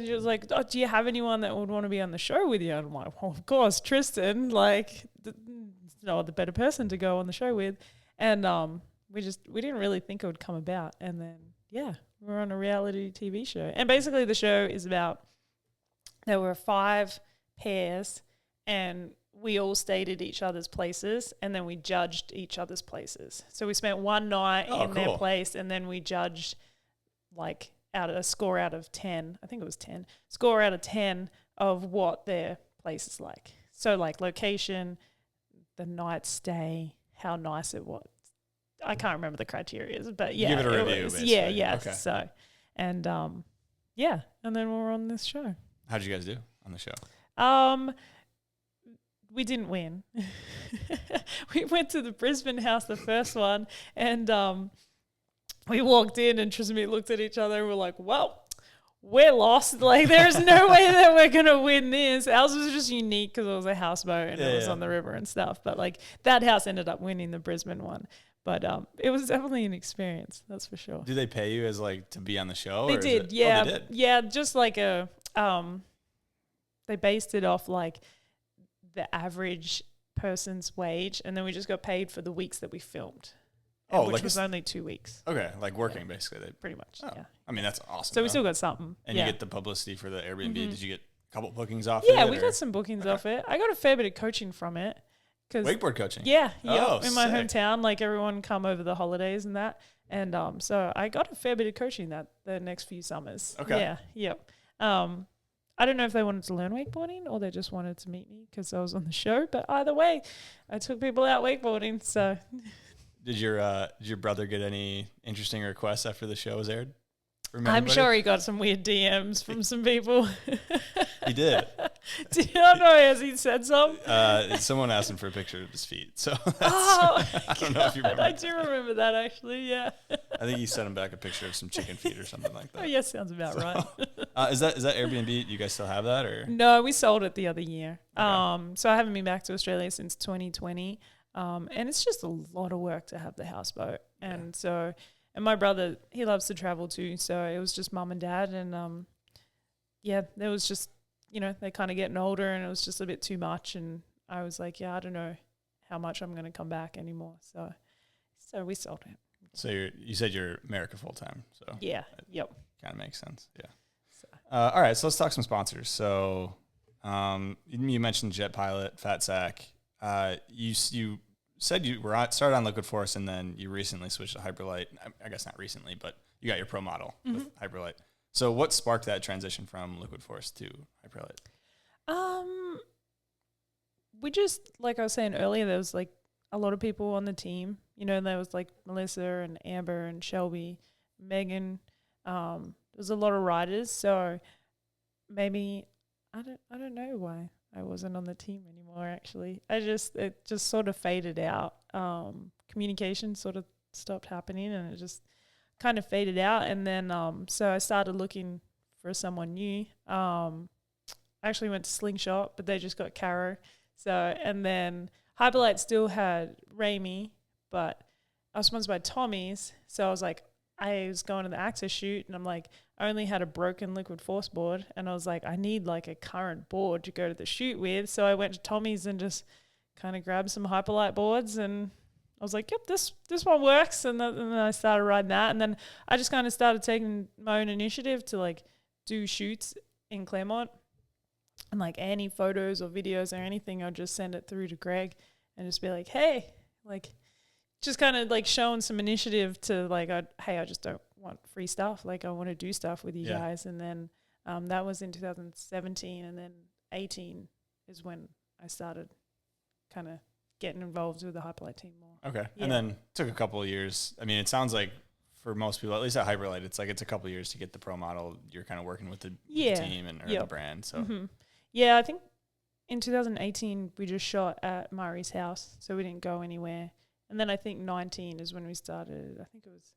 she was like, oh, do you have anyone that would want to be on the show with you? And I'm like, well, of course, Tristan, like no other better person to go on the show with. And we didn't really think it would come about. And then yeah, we're on a reality TV show. And basically the show is about, there were 5 pairs and we all stayed at each other's places and then we judged each other's places. So we spent one night in their place and then we judged like a score out of 10. I think it was 10. Score out of 10 of what their place is like. So like location, the night stay, how nice it was. I can't remember the criteria, but yeah. Give it a review, basically. Yeah. Okay. So, and yeah, and then we're on this show. How'd you guys do on the show? We didn't win. We went to the Brisbane house, the first one, and we walked in and Tristan looked at each other and we're like, well, we're lost. Like, there's no way that we're going to win this. Ours was just unique because it was a houseboat and it was on the river and stuff. But, like, that house ended up winning the Brisbane one. But it was definitely an experience, that's for sure. Do they pay you as, like, to be on the show? They did, yeah. Oh, they did? Yeah, just like they based it off, like, the average person's wage. And then we just got paid for the weeks that we filmed. Which was only 2 weeks. Okay, like working basically. Pretty much, yeah. I mean, that's awesome. So we still got something. And you get the publicity for the Airbnb. Did you get a couple bookings off it? Yeah, it? we got some bookings off it. I got a fair bit of coaching from it. Wakeboard coaching? Yeah. Oh, in my sick. hometown, like everyone come over the holidays and that. And so I got a fair bit of coaching the next few summers. Okay. Yeah, yep. I don't know if they wanted to learn wakeboarding or they just wanted to meet me because I was on the show. But either way, I took people out wakeboarding, so... Did your brother get any interesting requests after the show was aired? I'm sure he got some weird DMs from some people. He did. I don't know. Has he said some? Someone asked him for a picture of his feet. So I don't know if you remember. I do remember that actually. Yeah. I think he sent him back a picture of some chicken feet or something like that. Oh yeah, sounds about right. Is that Airbnb? Do you guys still have that or? No, we sold it the other year. Okay. So I haven't been back to Australia since 2020. And it's just a lot of work to have the houseboat. And so, and my brother, he loves to travel too. So it was just mum and dad. And, there was just, they're kind of getting older and it was just a bit too much. And I was like, I don't know how much I'm going to come back anymore. So we sold it. So you said you're America full time. So yeah. Yep. Kind of makes sense. Yeah. So. All right. So let's talk some sponsors. So, you mentioned Jet Pilot, Fat Sack. You said you were started on Liquid Force and then you recently switched to Hyperlight. I guess not recently, but you got your pro model with Hyperlight. So what sparked that transition from Liquid Force to Hyperlight? We just, like I was saying earlier, there was like a lot of people on the team. There was like Melissa and Amber and Shelby, Megan. There was a lot of riders. So maybe I don't know why I wasn't on the team anymore, actually. It just sort of faded out. Communication sort of stopped happening and it just kind of faded out. And then, so I started looking for someone new. I actually went to Slingshot, but they just got Caro. So, and then Hyperlight still had Ramy, but I was sponsored by Tommy's. So I was like, I was going to the Access shoot, and I'm like, I only had a broken liquid force board, and I was like, I need like a current board to go to the shoot with. So I went to Tommy's and just kind of grabbed some Hyperlight boards, and I was like, yep, this one works. And then I started riding that, and then I just kind of started taking my own initiative to like do shoots in Claremont, and like any photos or videos or anything, I'd just send it through to Greg and just be like, hey, like just kind of like showing some initiative to like, hey, I just don't want free stuff. Like I want to do stuff with you guys. And then that was in 2017, and then 18 is when I started kind of getting involved with the Hyperlight team more. Okay. Yeah. And then took a couple of years. I mean, it sounds like for most people, at least at Hyperlight, it's like it's a couple of years to get the pro model. You're kind of working with the team and or the brand. So yeah, I think in 2018 we just shot at Murray's house, so we didn't go anywhere. And then I think 19 is when we started. I think it was.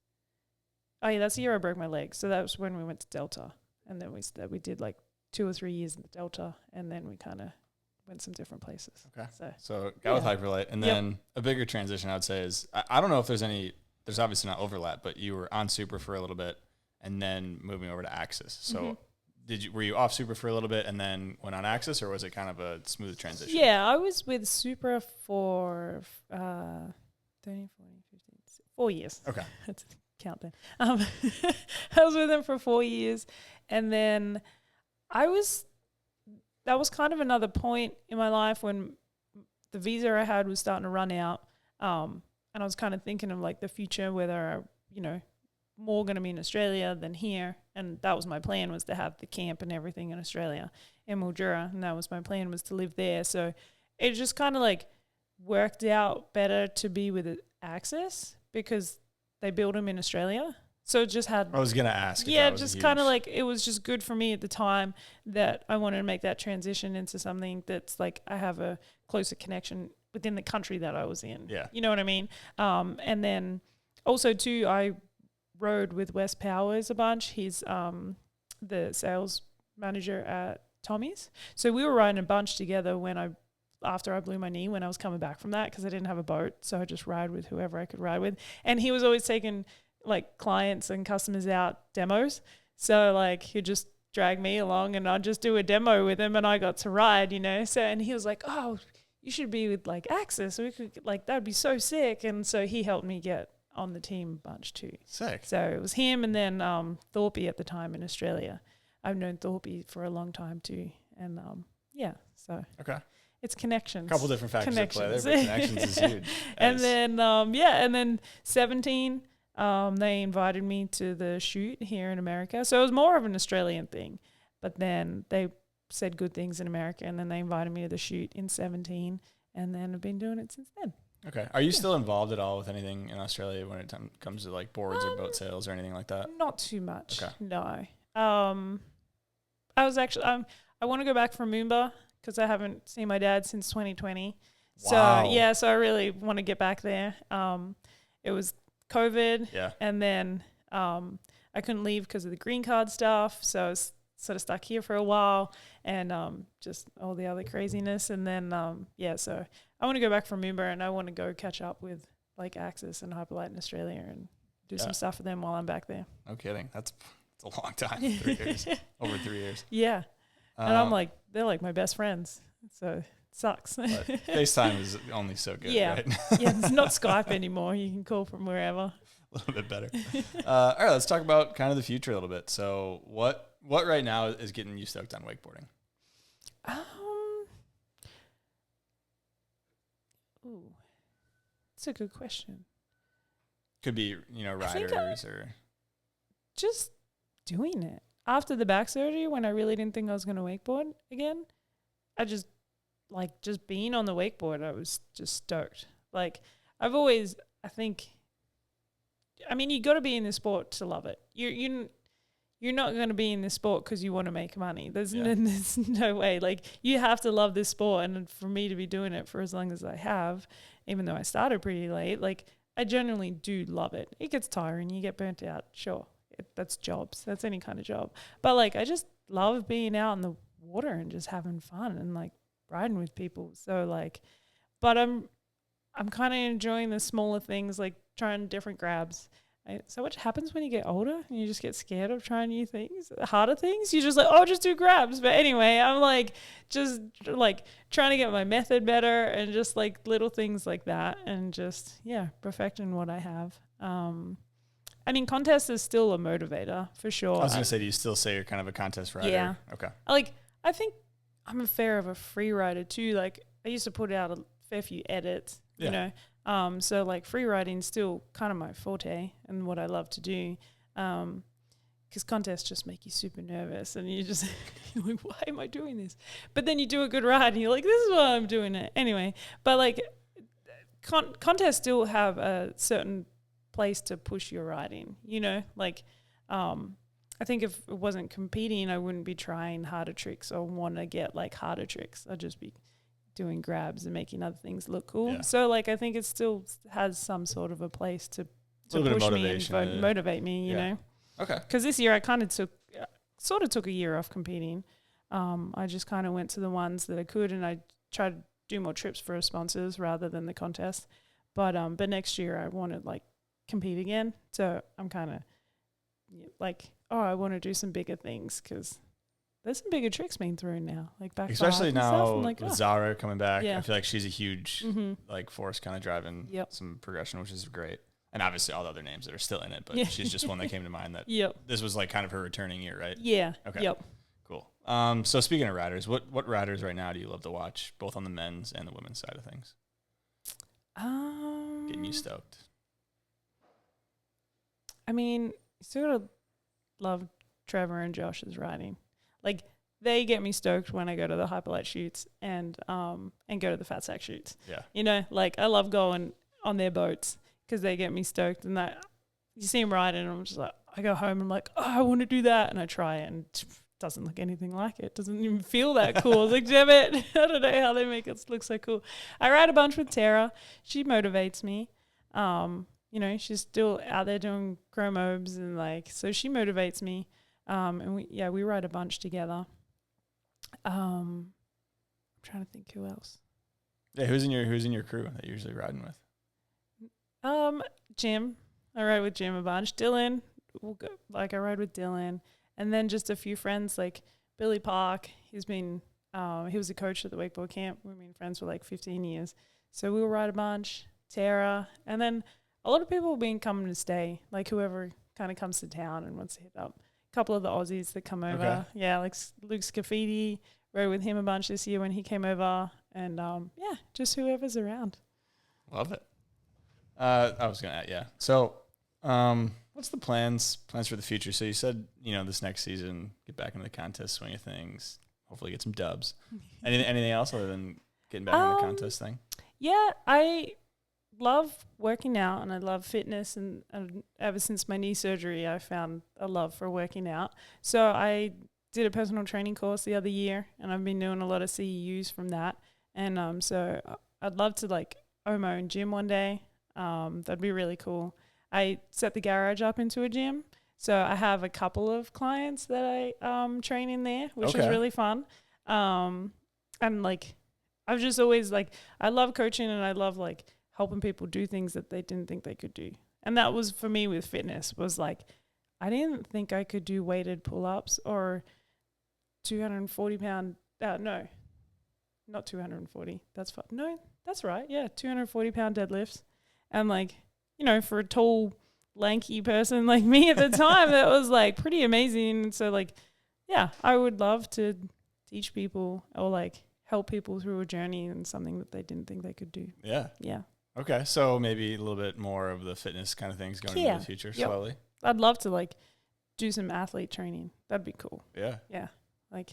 Oh yeah, that's the year I broke my leg. So that was when we went to Delta, and then we did like 2 or 3 years in the Delta, and then we kind of went some different places. Okay. So got with Hyperlight, and then a bigger transition I would say is I don't know if there's obviously not overlap, but you were on Super for a little bit, and then moving over to Axis. So were you off Super for a little bit and then went on Axis, or was it kind of a smooth transition? Yeah, I was with Supra for 13, 14, 15, 4 years. Okay. That's a countdown. I was with them for 4 years, and then that was kind of another point in my life when the visa I had was starting to run out, and I was kind of thinking of like the future, whether more going to be in Australia than here. And that was my plan, was to have the camp and everything in Australia, in Mildura. And that was my plan, was to live there. So it just kind of like worked out better to be with Access because they build them in Australia. So it just had... I was going to ask. Yeah, just kind of like, it was just good for me at the time that I wanted to make that transition into something that's like, I have a closer connection within the country that I was in. Yeah. You know what I mean? And then also too, I rode with Wes Powers a bunch. He's the sales manager at Tommy's. So we were riding a bunch together after I blew my knee, when I was coming back from that, because I didn't have a boat. So I just ride with whoever I could ride with. And he was always taking like clients and customers out demos. So like he'd just drag me along and I'd just do a demo with him, and I got to ride, So, and he was like, oh, you should be with like Access. We could like, that'd be so sick. And so he helped me get on the team bunch too. Sick. So it was him, and then Thorpe at the time in Australia. I've known Thorpe for a long time too. And so okay. It's connections. A couple different factors at play there, but connections is huge. And then and then 17 they invited me to the shoot here in America. So it was more of an Australian thing. But then they said good things in America, and then they invited me to the shoot in 17, and then I've been doing it since then. Okay. Are you still involved at all with anything in Australia when it comes to like boards or boat sales or anything like that? Not too much. Okay. No. I was actually I want to go back from Moomba because I haven't seen my dad since 2020. Wow. So I really want to get back there. It was COVID, and then I couldn't leave because of the green card stuff, so I was sort of stuck here for a while, and just all the other craziness. And then so I want to go back from Moomba, and I want to go catch up with like Axis and Hyperlight in Australia and do some stuff with them while I'm back there. No kidding. That's a long time. 3 years. Over 3 years. Yeah. And I'm like, they're like my best friends. So it sucks. But FaceTime is only so good, right? Yeah, it's not Skype anymore. You can call from wherever. A little bit better. All right, let's talk about kind of the future a little bit. So what right now is getting you stoked on wakeboarding? It's a good question. Could be, riders or... Just doing it. After the back surgery, when I really didn't think I was going to wakeboard again, I just being on the wakeboard, I was just stoked. Like, I've always, you got to be in this sport to love it. You're not going to be in this sport because you want to make money. There's no way. Like, you have to love this sport. And for me to be doing it for as long as I have, even though I started pretty late, like, I genuinely do love it. It gets tiring. You get burnt out. Sure. that's jobs. That's any kind of job. But like, I just love being out in the water and just having fun and like riding with people. So like, but I'm kind of enjoying the smaller things, like trying different grabs. So what happens when you get older and you just get scared of trying new things, harder things? You just like, oh, just do grabs. But anyway, I'm like, just like trying to get my method better and just like little things like that and just, yeah, perfecting what I have. I mean, contest is still a motivator for sure. I was going to say, do you still say you're kind of a contest rider? Yeah. Okay. Like, I think I'm a fair of a free rider too. Like, I used to put out a fair few edits, you know. So like free riding is still kind of my forte and what I love to do. Because contests just make you super nervous and you're like, why am I doing this? But then you do a good ride and you're like, this is why I'm doing it. Anyway, but like contests still have a certain place to push your riding, you know, like, I think if it wasn't competing, I wouldn't be trying harder tricks or want to get like harder tricks. I'd just be doing grabs and making other things look cool. Yeah. So like I think it still has some sort of a place to push me and motivate me, you know. Okay. Because this year I kind of took a year off competing. I just kind of went to the ones that I could and I tried to do more trips for sponsors rather than the contest. But next year I want to like compete again. So I'm kind of like, oh, I want to do some bigger things because there's some bigger tricks being thrown now, like back especially now like, with Zara coming back. I feel like she's a huge like force kind of driving some progression, which is great. And obviously all the other names that are still in it, but she's just one that came to mind that this was like kind of her returning year, right? Yeah. Okay. Yep. Cool. So speaking of riders, what riders right now do you love to watch, both on the men's and the women's side of things? Getting you stoked. I mean, sort of love Trevor and Josh's riding. Like they get me stoked when I go to the hyperlight shoots and go to the fat sack shoots. Yeah. You know, like I love going on their boats because they get me stoked and that you see them riding and I'm just like, I go home and I'm like, oh, I want to do that. And I try it and it doesn't look anything like it. Doesn't even feel that cool. I was like, damn it. I don't know how they make it look so cool. I ride a bunch with Tara. She motivates me. You know, she's still out there doing chromobes and like, so she motivates me. And we ride a bunch together. I'm trying to think who else. Yeah, who's in your crew that you're usually riding with? Jim. I ride with Jim a bunch. Dylan, I ride with Dylan, and then just a few friends like Billy Park. He's been he was a coach at the wakeboard camp. We've been friends for like 15 years, so we'll ride a bunch. Tara, and then a lot of people have been coming to stay. Like whoever kind of comes to town and wants to hit up. Couple of the Aussies that come over. Okay. Yeah, like Luke Scafidi, rode with him a bunch this year when he came over. And, just whoever's around. Love it. I was going to add, yeah. So what's the plans for the future? So you said, this next season, get back into the contest swing of things, hopefully get some dubs. Anything else other than getting back into the contest thing? Yeah, I love working out and I love fitness and ever since my knee surgery I found a love for working out. So I did a personal training course the other year and I've been doing a lot of CEUs from that. And so I'd love to like own my own gym one day. That'd be really cool. I set the garage up into a gym. So I have a couple of clients that I train in there, which is really fun. And like I've just always like I love coaching and I love like helping people do things that they didn't think they could do. And that was for me with fitness was like, I didn't think I could do weighted pull-ups or 240 pound, no, not 240. That's fine. No, that's right. Yeah. 240 pound deadlifts. And like, for a tall, lanky person like me at the time, that was like pretty amazing. And so like, yeah, I would love to teach people or like help people through a journey and something that they didn't think they could do. Yeah. Yeah. Okay, so maybe a little bit more of the fitness kind of things going into the future slowly. I'd love to like do some athlete training. That'd be cool. Yeah. Yeah. Like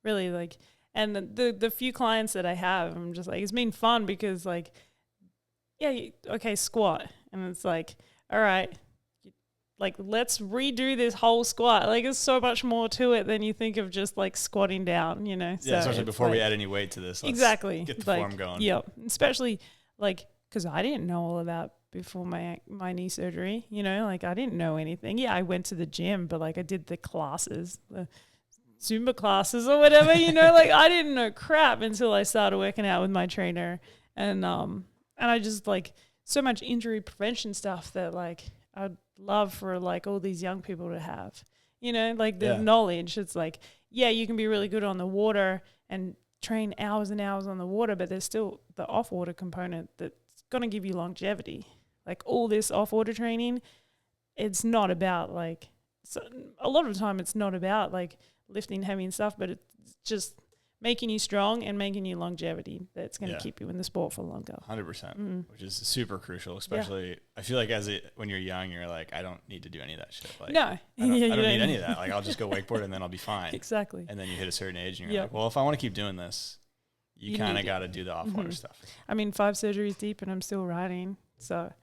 really like, and the few clients that I have, I'm just like, it's been fun because like, squat. And it's like, all right, like let's redo this whole squat. Like there's so much more to it than you think of just like squatting down, Yeah, so especially before we add any weight to this. Let's exactly. Get the like, form going. Yeah. Especially like, because I didn't know all of that before my knee surgery. You know, like I didn't know anything. Yeah, I went to the gym, but like I did the classes, the Zumba classes or whatever. You know, like I didn't know crap until I started working out with my trainer, and I just like so much injury prevention stuff that like I'd love for like all these young people to have. You know, like the knowledge. It's like, yeah, you can be really good on the water and train hours and hours on the water, but there's still the off-water component that's going to give you longevity. Like all this off-water training, it's not about like, so a lot of the time it's not about like lifting heavy and stuff, but it's just making you strong and making you longevity that's going to keep you in the sport for longer. 100%, which is super crucial, especially I feel like when you're young, you're like, I don't need to do any of that shit. Like, no. I don't need any of that. Like, I'll just go wakeboard and then I'll be fine. Exactly. And then you hit a certain age and you're like, well, if I want to keep doing this, you kind of got to do the off-water stuff. I mean, 5 surgeries deep and I'm still riding, so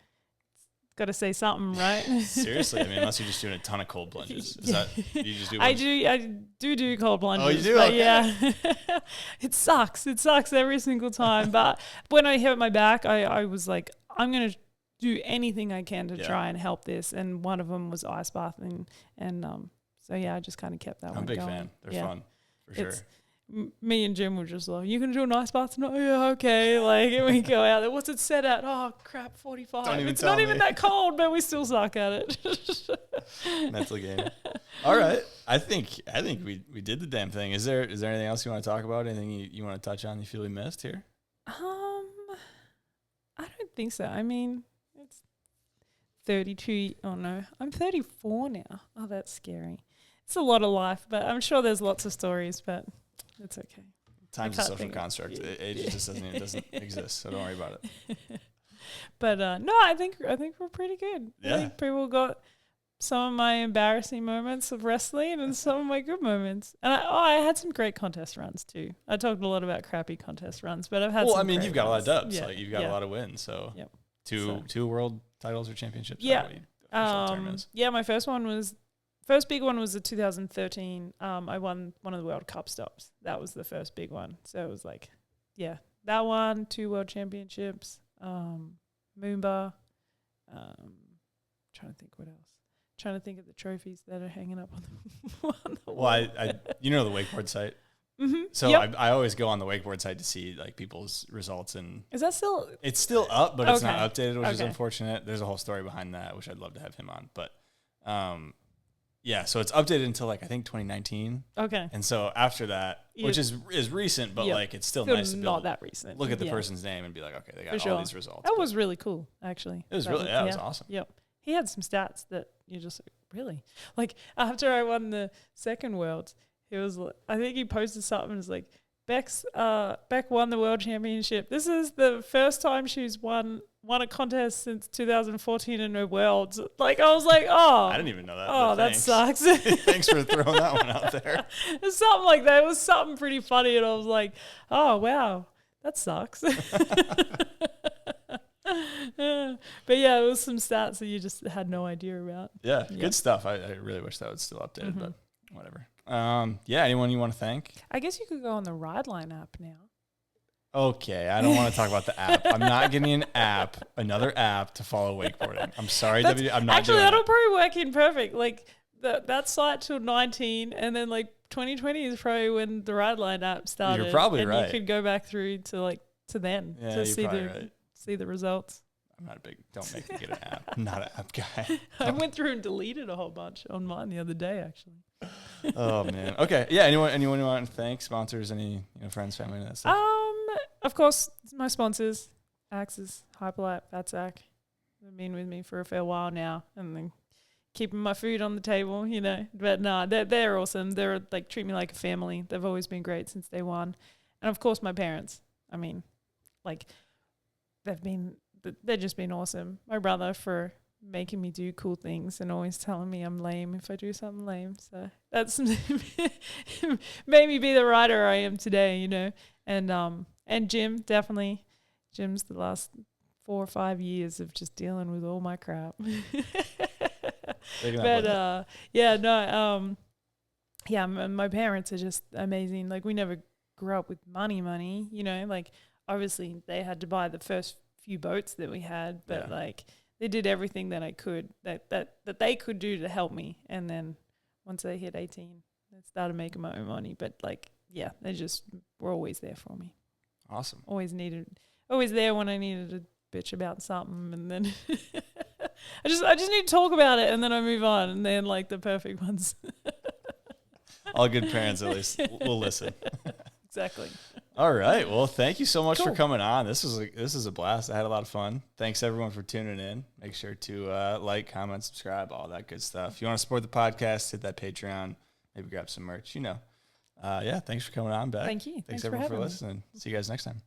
got to say something, right? Seriously, I mean, unless you're just doing a ton of cold plunges. Is that you just do? I do cold plunges. Oh, you do? But okay. Yeah, it sucks. It sucks every single time. But when I hurt my back, I was like, I'm gonna do anything I can to try and help this. And one of them was ice bathing, and so yeah, I just kind of kept that one going. I'm a big fan. They're fun for sure. Me and Jim were just like, you gonna do an ice bath tonight? Yeah, okay. Like, and we go out there. What's it set at? Oh crap, 45. It's not even that cold, but we still suck at it. Mental game. All right. I think we did the damn thing. Is there anything else you want to talk about? Anything you want to touch on? You feel we missed here? I don't think so. I mean, it's 32. Oh no, I'm 34 now. Oh, that's scary. It's a lot of life, but I'm sure there's lots of stories, but it's okay. Time's a social construct. Age just doesn't exist, so don't worry about it. But no, I think we're pretty good. Yeah. I think people got some of my embarrassing moments of wrestling and some of my good moments. And I had some great contest runs too. I talked a lot about crappy contest runs, but I've had some great you've got ones. a lot of dubs. Yeah. Like you've got a lot of wins. So two world titles or championships. Yeah. Yeah, my first big one was the 2013. I won one of the World Cup stops. That was the first big one. So it was like, yeah, that one, 2 world championships, Moomba. Trying to think what else. Trying to think of the trophies that are hanging up on the wall. Well, you know the wakeboard site. Mm-hmm. So I always go on the wakeboard site to see like people's results, and is that still? It's still up, but it's not updated, which is unfortunate. There's a whole story behind that, which I'd love to have him on, but yeah, so it's updated until like I think 2019. Okay. And so after that, which is recent, but like it's still nice to be able that recent. Look at the person's name and be like, okay, they got all these results. That was really cool, actually. It was it was awesome. Yep. He had some stats that you just really like. After I won the second Worlds, he was I think he posted something and was like, Bec won the world championship. This is the first time she's won a contest since 2014 in her Worlds. Like, I was like, oh. I didn't even know that. Oh, that sucks. Thanks for throwing that one out there. It's something like that. It was something pretty funny, and I was like, oh, wow, that sucks. But yeah, it was some stats that you just had no idea about. Yeah, good stuff. I really wish that was still updated, but whatever. Anyone you want to thank? I guess you could go on the Ride Line app now. Okay, I don't want to talk about the app. I'm not getting another app to follow wakeboarding. I'm sorry, I'm not doing actually, that'll probably work in perfect. Like that site till 19, and then like 2020 is probably when the Ride Line app started. You're probably and right. You could go back through to then to see the results. I'm not don't make me get an app. I'm not an app guy. I went through and deleted a whole bunch on mine the other day, actually. Oh man. Okay. Yeah. Anyone you want to thank? Sponsors? Any friends, family, and that stuff? Of course, my sponsors, Axis, Hyperlite, Fatsack. They've been with me for a fair while now, and then keeping my food on the table, But no, they're awesome. They're like treat me like a family. They've always been great since day one, and of course my parents. I mean, like they've just been awesome. My brother for making me do cool things and always telling me I'm lame if I do something lame. So that's made me be the rider I am today, And Jim, definitely. Jim's the last 4 or 5 years of just dealing with all my crap. My parents are just amazing. Like, we never grew up with money, like, obviously they had to buy the first few boats that we had, but Yeah. like they did everything that I could that they could do to help me. And then once they hit 18, I started making my own money. But like, yeah, they just were always there for me. Awesome. Always there when I needed to bitch about something, and then I just need to talk about it, and then I move on, and then like the perfect ones. All good parents at least will listen. Exactly. All right. Well, thank you so much for Cool. coming on. This is a blast. I had a lot of fun. Thanks everyone for tuning in. Make sure to like, comment, subscribe, all that good stuff. If you want to support the podcast, hit that Patreon. Maybe grab some merch. Yeah. Thanks for coming on, Beck. Thank you. Thanks for everyone for having me. listening. See you guys next time.